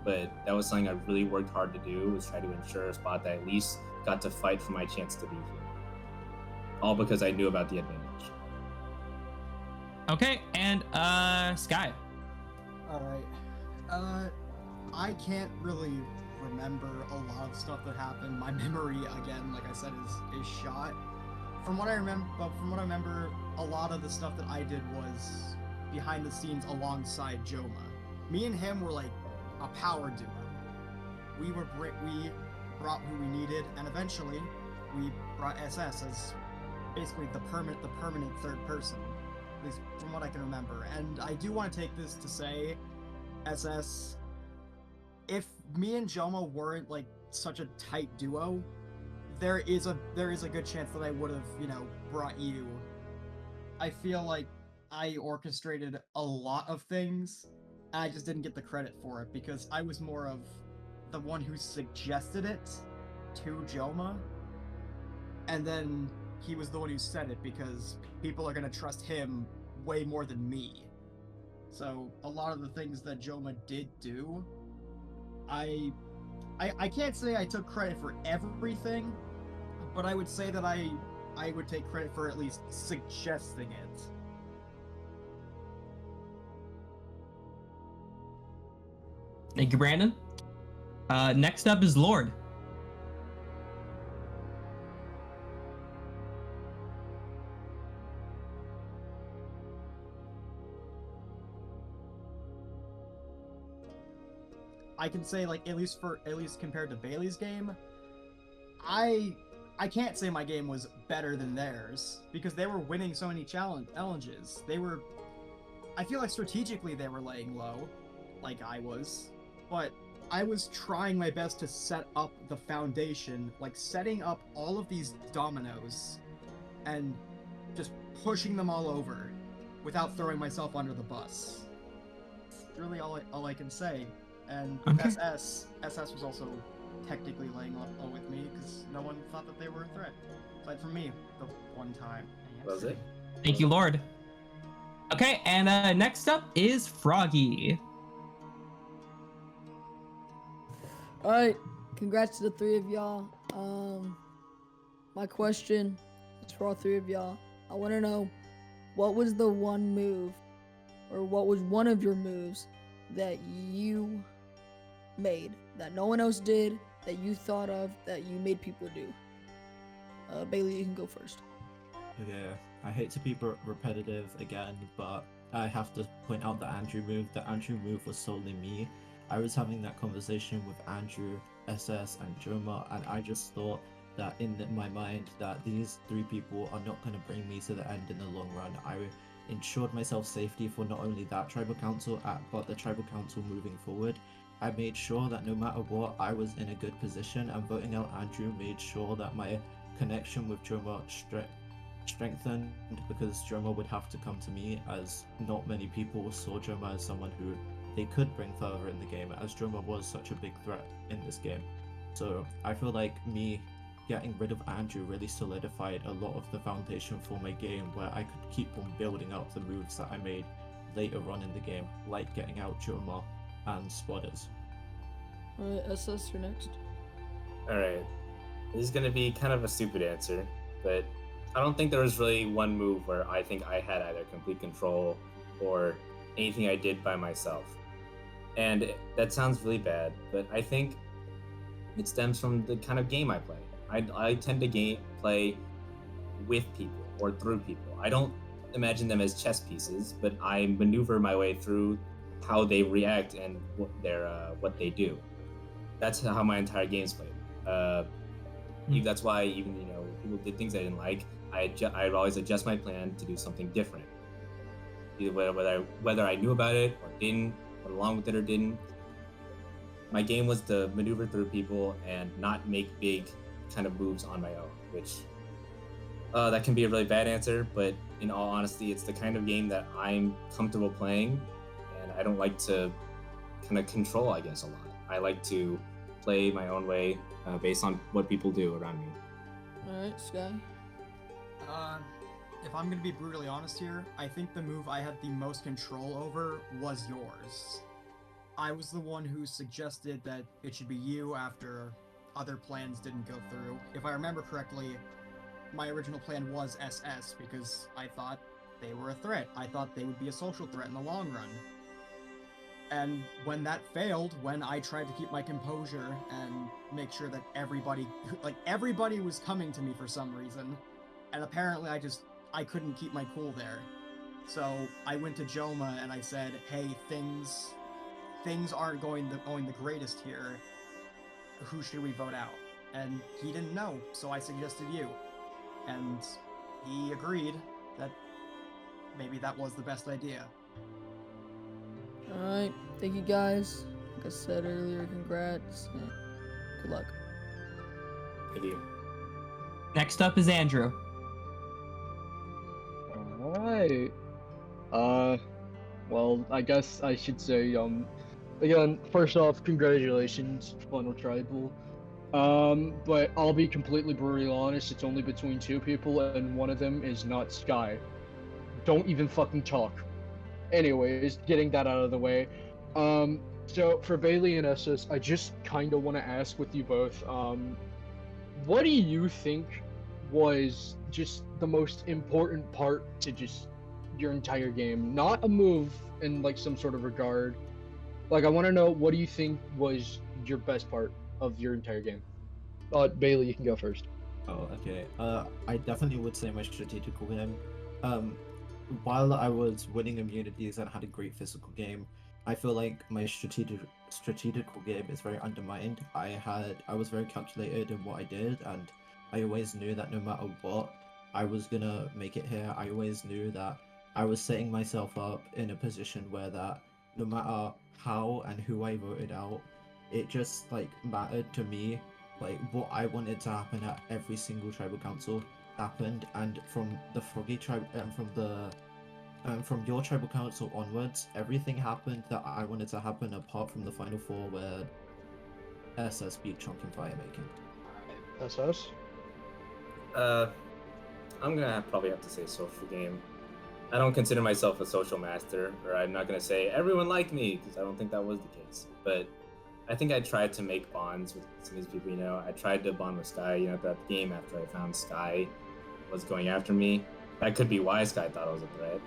but that was something I really worked hard to do, was try to ensure a spot that at least got to fight for my chance to be here. All because I knew about the advantage. Okay, and Sky. Alright. I can't really remember a lot of stuff that happened. My memory, again, like I said, is shot. From what I remember, a lot of the stuff that I did was behind the scenes alongside Jomah. Me and him were like a power duo. We brought who we needed, and eventually we brought SS as basically the permanent third person, at least from what I can remember. And I do want to take this to say, SS, if me and Jomah weren't like such a tight duo, there is a good chance that I would have, brought you. I feel like I orchestrated a lot of things, and I just didn't get the credit for it because I was more of the one who suggested it to Jomah, and then he was the one who said it because people are going to trust him way more than me. So a lot of the things that Jomah did do, I can't say I took credit for everything, but I would say that I would take credit for at least suggesting it. Thank you, Brandon. Next up is Lord. I can say, like, at least compared to Baile's game, I can't say my game was better than theirs because they were winning so many challenges. I feel like strategically they were laying low, like I was, but I was trying my best to set up the foundation, like setting up all of these dominoes and just pushing them all over without throwing myself under the bus. That's really all I can say. And Okay. SS was also technically laying low with me because no one thought that they were a threat, aside from me the one time. Was it? Thank you, Lord. Okay, and next up is Froggy. Alright, congrats to the 3 of y'all. My question is for all 3 of y'all. I want to know, what was the one move, or what was one of your moves that you made, that no one else did, that you thought of, that you made people do? Baile, you can go first. Okay, I hate to be repetitive again, but I have to point out the Andrew move. The Andrew move was solely me. I was having that conversation with Andrew, SS, and Jomah, and I just thought that in my mind that these 3 people are not going to bring me to the end in the long run. I ensured myself safety for not only that tribal council, but the tribal council moving forward. I made sure that no matter what, I was in a good position, and voting out Andrew made sure that my connection with Jomah strengthened because Jomah would have to come to me, as not many people saw Jomah as someone who they could bring further in the game, as Jomah was such a big threat in this game. So I feel like me getting rid of Andrew really solidified a lot of the foundation for my game, where I could keep on building up the moves that I made later on in the game, like getting out Jomah and Spoders. Alright, SS, you're next. Alright. This is going to be kind of a stupid answer, but I don't think there was really one move where I think I had either complete control or anything I did by myself. And that sounds really bad, but I think it stems from the kind of game I play. I tend to play with people or through people. I don't imagine them as chess pieces, but I maneuver my way through how they react and what they do. That's how my entire game's played. That's why even people did things I didn't like, I'd always adjust my plan to do something different. Either whether I knew about it or didn't, went along with it or didn't. My game was to maneuver through people and not make big kind of moves on my own, which that can be a really bad answer, but in all honesty, it's the kind of game that I'm comfortable playing, and I don't like to kind of control, I guess, a lot. I like to play my own way based on what people do around me. Alright, Sky. If I'm gonna be brutally honest here, I think the move I had the most control over was yours. I was the one who suggested that it should be you after other plans didn't go through. If I remember correctly, my original plan was SS because I thought they were a threat. I thought they would be a social threat in the long run. And when that failed, when I tried to keep my composure and make sure that everybody was coming to me for some reason, and apparently I couldn't keep my cool there. So I went to Jomah and I said, hey, things aren't going the greatest here. Who should we vote out? And he didn't know, so I suggested you. And he agreed that maybe that was the best idea. Alright, thank you guys. Like I said earlier, congrats, and good luck. Thank you. Next up is Andrew. Alright. Well, I guess I should say, again, first off, congratulations, Final Tribal. But I'll be completely brutally honest, it's only between two people, and one of them is not Sky. Don't even fucking talk. Anyways, getting that out of the way. So for Baile and SS, I just kinda wanna ask with you both, what do you think was just the most important part to just your entire game? Not a move in like some sort of regard. Like, I want to know, what do you think was your best part of your entire game? Baile, you can go first. Oh, okay. I definitely would say my strategical game. While I was winning immunities and had a great physical game, I feel like my strategical game is very undermined. I was very calculated in what I did, and I always knew that no matter what, I was gonna make it here. I always knew that I was setting myself up in a position where that no matter how and who I voted out, it just like mattered to me, like what I wanted to happen at every single tribal council happened, and from the Froggy tribe and from your tribal council onwards, everything happened that I wanted to happen, apart from the final four where SS beat Chonk in fire making. SS? I'm gonna probably have to say social game. I don't consider myself a social master, or I'm not gonna say everyone liked me, because I don't think that was the case. But I think I tried to make bonds with some of these people, I tried to bond with Sky, throughout the game after I found Sky was going after me. That could be why Sky thought I was a threat.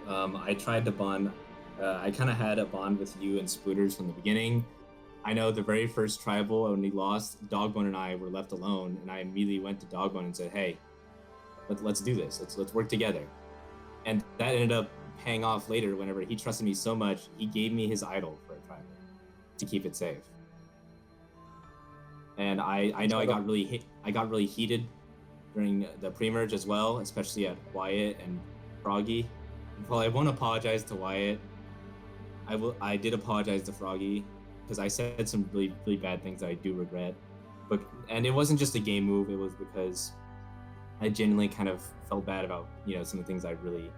I tried to bond, I kind of had a bond with you and Spoders from the beginning. I know the very first tribal, when we lost, DogBone and I were left alone, and I immediately went to DogBone and said, hey, let's do this, let's work together. And that ended up paying off later whenever he trusted me so much, he gave me his idol for a tribal to keep it safe. And I know I got really heated during the pre-merge as well, especially at Wyatt and Froggy. Well, I won't apologize to Wyatt. I did apologize to Froggy because I said some really, really bad things that I do regret. And it wasn't just a game move, it was because I genuinely kind of felt bad about, some of the things I really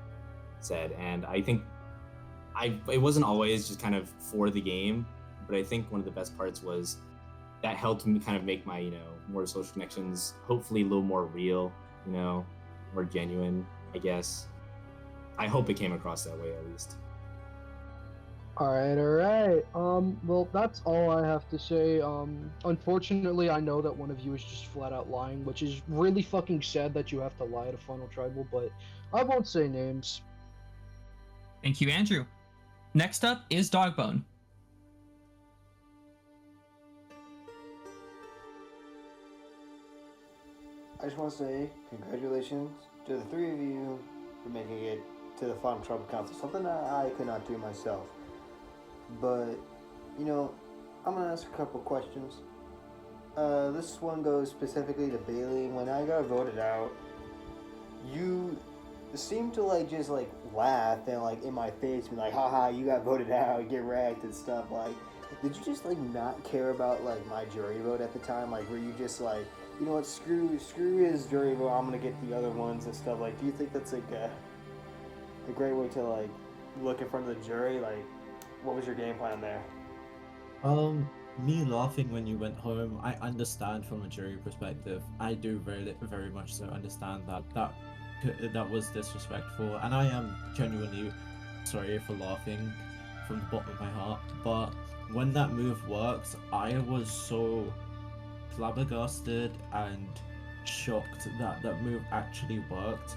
said. And I think it wasn't always just kind of for the game, but I think one of the best parts was that helped me kind of make my, more social connections hopefully a little more real, more genuine, I guess. I hope it came across that way at least. Alright. Well, that's all I have to say. Unfortunately, I know that one of you is just flat out lying, which is really fucking sad that you have to lie at a Final Tribal, but I won't say names. Thank you, Andrew. Next up is DogBone. I just want to say congratulations to the three of you for making it to the Final Tribal Council, something that I could not do myself. But, I'm going to ask a couple questions. This one goes specifically to Baile. When I got voted out, you seemed to just laugh and in my face be like, haha, you got voted out, get wrecked and stuff. Did you just not care about my jury vote at the time? Were you just you know what, screw his jury vote, I'm gonna get the other ones and stuff. Do you think that's a great way to look in front of the jury? What was your game plan there? Me laughing when you went home, I understand from a jury perspective. I do very, very much so understand that was disrespectful, and I am genuinely sorry for laughing from the bottom of my heart. But when that move worked, I was so flabbergasted and shocked that that move actually worked.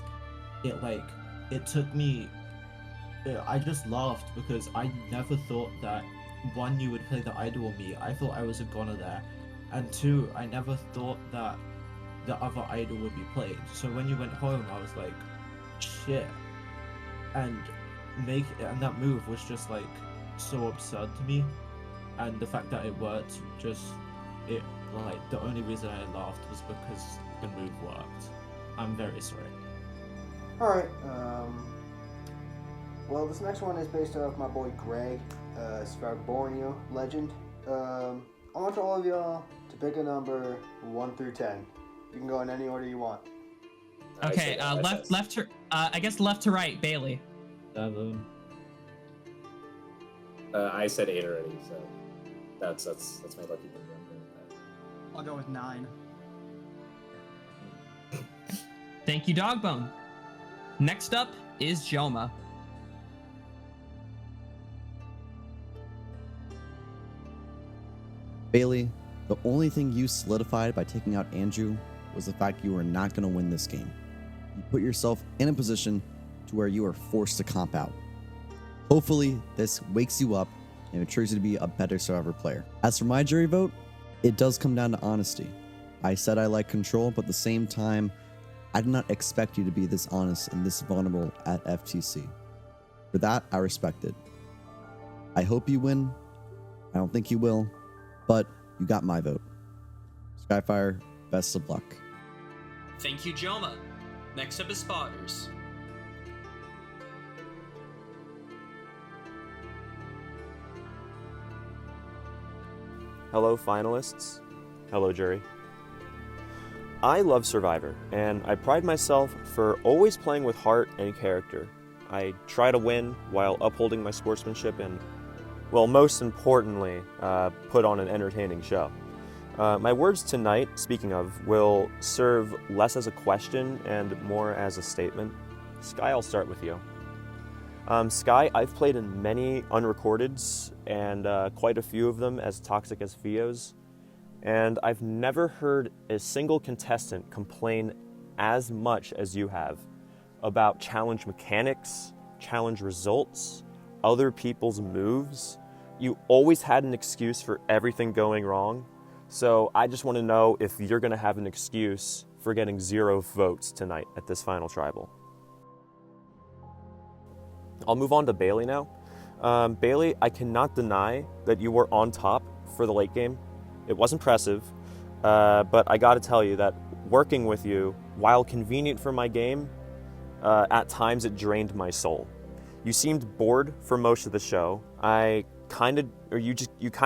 It took me. I just laughed because I never thought that, one, you would play the idol on me. I thought I was a goner there, and two, I never thought that the other idol would be played. So when you went home, I was like, shit. And that move was just so absurd to me, and the fact that it worked, the only reason I laughed was because the move worked. I'm very sorry. Alright, well, this next one is based off my boy Greg, Sparborneo legend. I want all of y'all to pick a number 1 through 10. You can go in any order you want. Okay, left to, I guess left to right, Baile. 7. I said 8 already, so that's my lucky number. I'll go with 9. Thank you, DogBone. Next up is Jomah. Baile, the only thing you solidified by taking out Andrew was the fact you were not going to win this game. You put yourself in a position to where you are forced to comp out. Hopefully, this wakes you up and matures you to be a better Survivor player. As for my jury vote, it does come down to honesty. I said I like control, but at the same time, I did not expect you to be this honest and this vulnerable at FTC. For that, I respect it. I hope you win. I don't think you will, but you got my vote. Skyfire, best of luck. Thank you, Jomah. Next up is Spoders. Hello, finalists. Hello, jury. I love Survivor, and I pride myself for always playing with heart and character. I try to win while upholding my sportsmanship and, well, most importantly, put on an entertaining show. My words tonight, speaking of, will serve less as a question and more as a statement. Sky, I'll start with you. Sky, I've played in many unrecordeds, and quite a few of them as toxic as Fios, and I've never heard a single contestant complain as much as you have about challenge mechanics, challenge results, other people's moves. You always had an excuse for everything going wrong, so I just want to know if you're going to have an excuse for getting 0 votes tonight at this final tribal. I'll move on to Baile now. Baile, I cannot deny that you were on top for the late game. It was impressive, but I gotta tell you that working with you, while convenient for my game, at times it drained my soul. You seemed bored for most of the show. You kind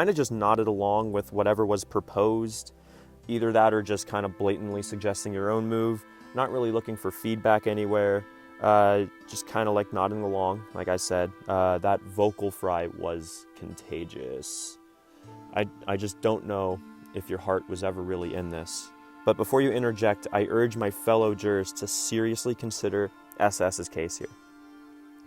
of just nodded along with whatever was proposed, either that or just kind of blatantly suggesting your own move. not really looking for feedback anywhere, just kind of like nodding along. Like I said, that vocal fry was contagious. I just don't know if your heart was ever really in this. But before you interject, I urge my fellow jurors to seriously consider SS's case here.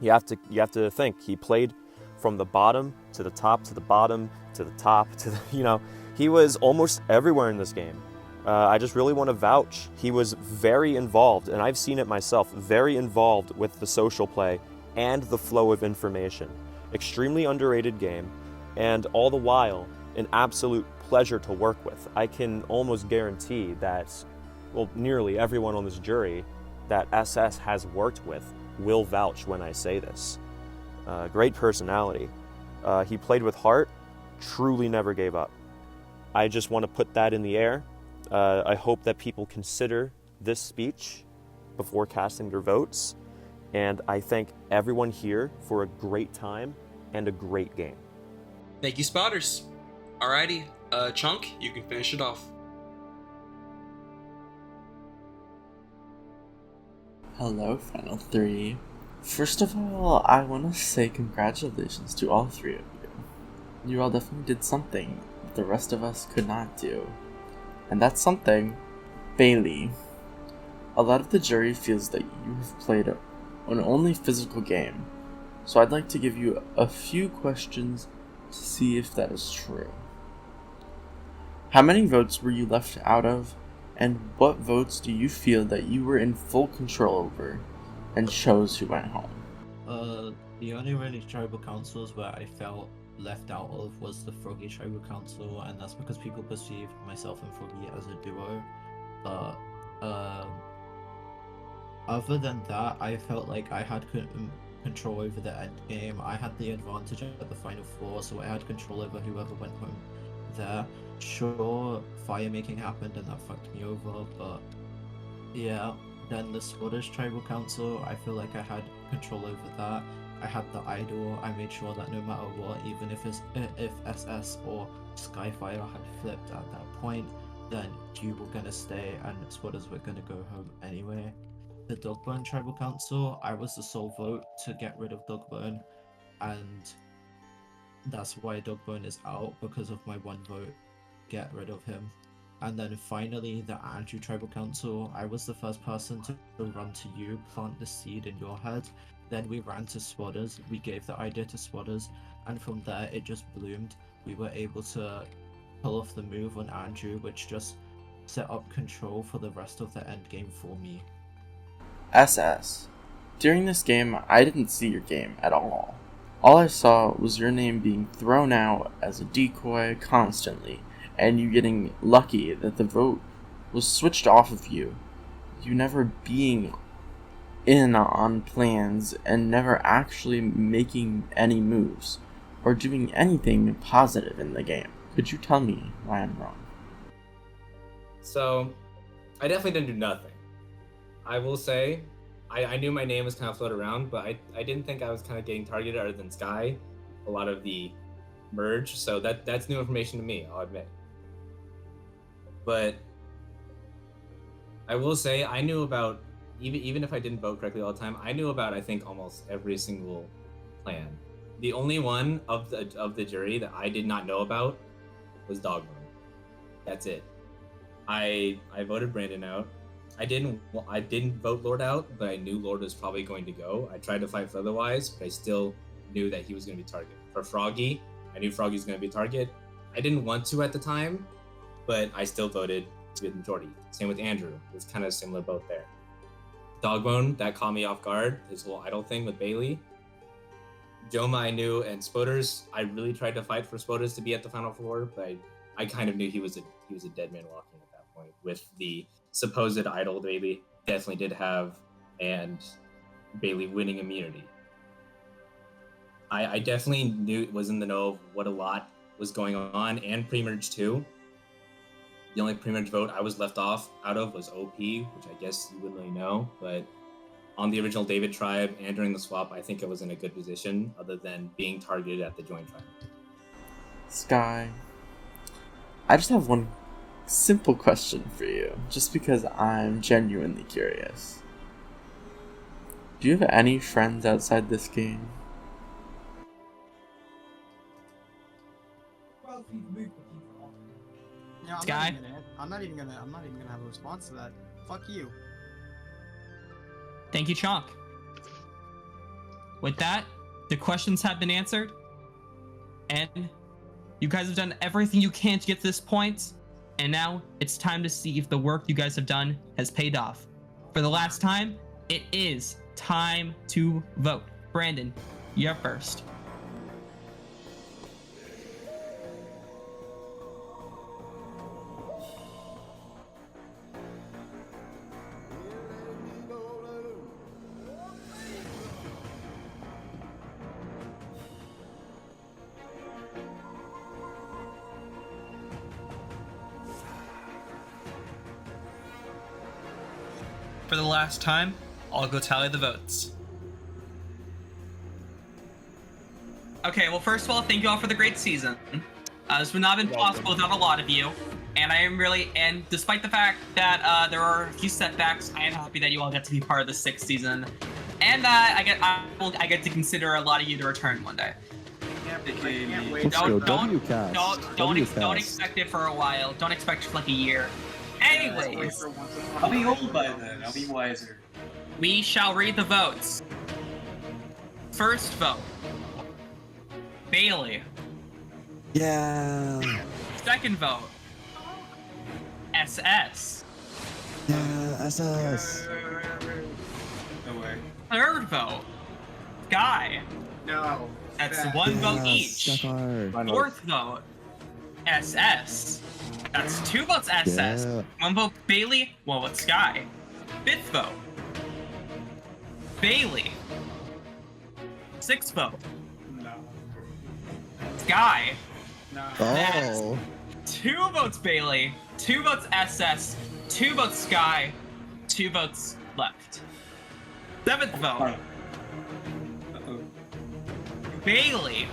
You have to think, he played from the bottom to the top to the bottom to the top to the, he was almost everywhere in this game. I just really want to vouch. He was very involved, and I've seen it myself, very involved with the social play and the flow of information. Extremely underrated game, and all the while, an absolute pleasure to work with. I can almost guarantee that, well, nearly everyone on this jury that SS has worked with will vouch when I say this. Great personality. He played with heart, truly never gave up. I just want to put that in the air. I hope that people consider this speech before casting their votes, and I thank everyone here for a great time and a great game. Thank you, Spoders. Alrighty, Chonk, you can finish it off. Hello, Final Three. First of all, I want to say congratulations to all three of you. You all definitely did something that the rest of us could not do. And that's something, Baile. A lot of the jury feels that you have played an only physical game, so I'd like to give you a few questions to see if that is true. How many votes were you left out of, and what votes do you feel that you were in full control over and chose who went home? The only really tribal councils where I felt left out of was the Froggy tribal council, and that's because people perceived myself and Froggy as a duo. But other than that, I felt like I had control over the end game. I had the advantage at the final four, so I had control over whoever went home there. Sure, fire making happened and that fucked me over, but yeah. Then the Spoders tribal council, I feel like I had control over that. I had the idol. I made sure that no matter what, even if SS or Skyfire had flipped at that point, then you were gonna stay and Spoders were gonna go home anyway. The DogBone tribal council, I was the sole vote to get rid of DogBone, and that's why DogBone is out, because of my one vote. Get rid of him. And then finally, the Andrew tribal council, I was the first person to run to you, plant the seed in your head. Then we ran to Spoders, we gave the idea to Spoders, and from there it just bloomed. We were able to pull off the move on Andrew, which just set up control for the rest of the endgame for me. SS. During this game, I didn't see your game at all. All I saw was your name being thrown out as a decoy constantly, and you getting lucky that the vote was switched off of you. You never being in on plans and never actually making any moves or doing anything positive in the game. Could you tell me why I'm wrong? So, I definitely didn't do nothing. I will say, I knew my name was kind of floated around, but I didn't think I was kind of getting targeted other than Sky, a lot of the merge, so that's new information to me, I'll admit. But I will say, I knew about, even if I didn't vote correctly all the time, I knew about, I think, almost every single plan. The only one of the jury that I did not know about was DogBone. That's it. I voted Brayden out. I didn't vote Lord out, but I knew Lord was probably going to go. I tried to fight for otherwise, but I still knew that he was going to be target. For Froggy, I knew Froggy was going to be target. I didn't want to at the time, but I still voted with majority. Same with Andrew. It's kind of similar both there. DogBone, that caught me off guard. His whole idol thing with Baile. Jomah I knew, and Spoders, I really tried to fight for Spoders to be at the final four, but I kind of knew he was a dead man walking at that point with the supposed idol Baile definitely did have, and Baile winning immunity. I definitely was in the know of what a lot was going on, and pre-merge too. The only pre-merge vote I was left out of was OP, which I guess you wouldn't really know, but on the original David tribe and during the swap, I think it was in a good position, other than being targeted at the joint tribe. Sky, I just have one Simple question for you, just because I'm genuinely curious. Do you have any friends outside this game? Yeah, Sky? I'm not even gonna have a response to that. Fuck you. Thank you, Chonk. With that, the questions have been answered, and you guys have done everything you can to get to this point, and now it's time to see if the work you guys have done has paid off. For the last time, it is time to vote. Brandon, you're first. For the last time, I'll go tally the votes. Okay, well, first of all, thank you all for the great season. This would not have been possible without a lot of you, and I am really, and despite the fact that there are a few setbacks, I am happy that you all get to be part of the 6th season, and that I get to consider a lot of you to return one day. Don't expect it for a while. Don't expect it for like a year. Anyways, I'll be old by then. I'll be wiser. We shall read the votes. First vote, Baile. Yeah. Second vote, SS. Yeah, SS. No way. Third vote, Sky. No. That's 1 vote each. Skyfire. Fourth vote, SS. That's 2 votes SS. Yeah. 1 vote Baile, 1 vote Sky. Fifth vote, Baile. Sixth vote, No. Sky. No. Oh. 2 votes Baile, 2 votes SS, 2 votes Sky, 2 votes left. Seventh vote, Baile.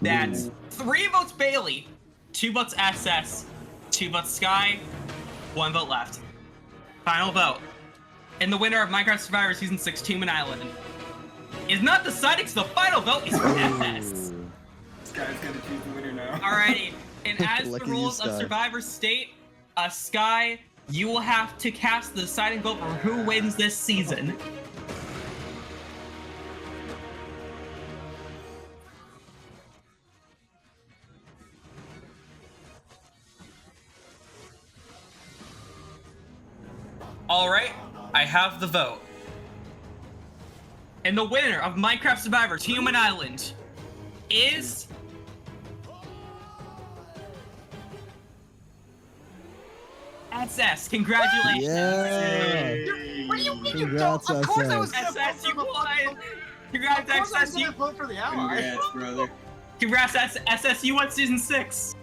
That's 3 votes Baile, 2 votes SS, 2 votes Sky, 1 vote left. Final vote. And the winner of Minecraft Survivor Season 6 Human Island is not decided because the final vote is for SS. This guy's gonna choose the winner now. Alrighty, and as the Lucky you, rules of Sky. Survivor state, Sky, you will have to cast the deciding vote for who wins this season. Alright, I have the vote. And the winner of Minecraft Survivor Human Island is... SS, congratulations! Yeah. What do you mean Congrats, you don't? Of course I was SS. gonna SS, you won! Congrats, Of course I was SS, gonna you... vote for the ally. Congrats, brother. Congrats, SS, you won Season 6!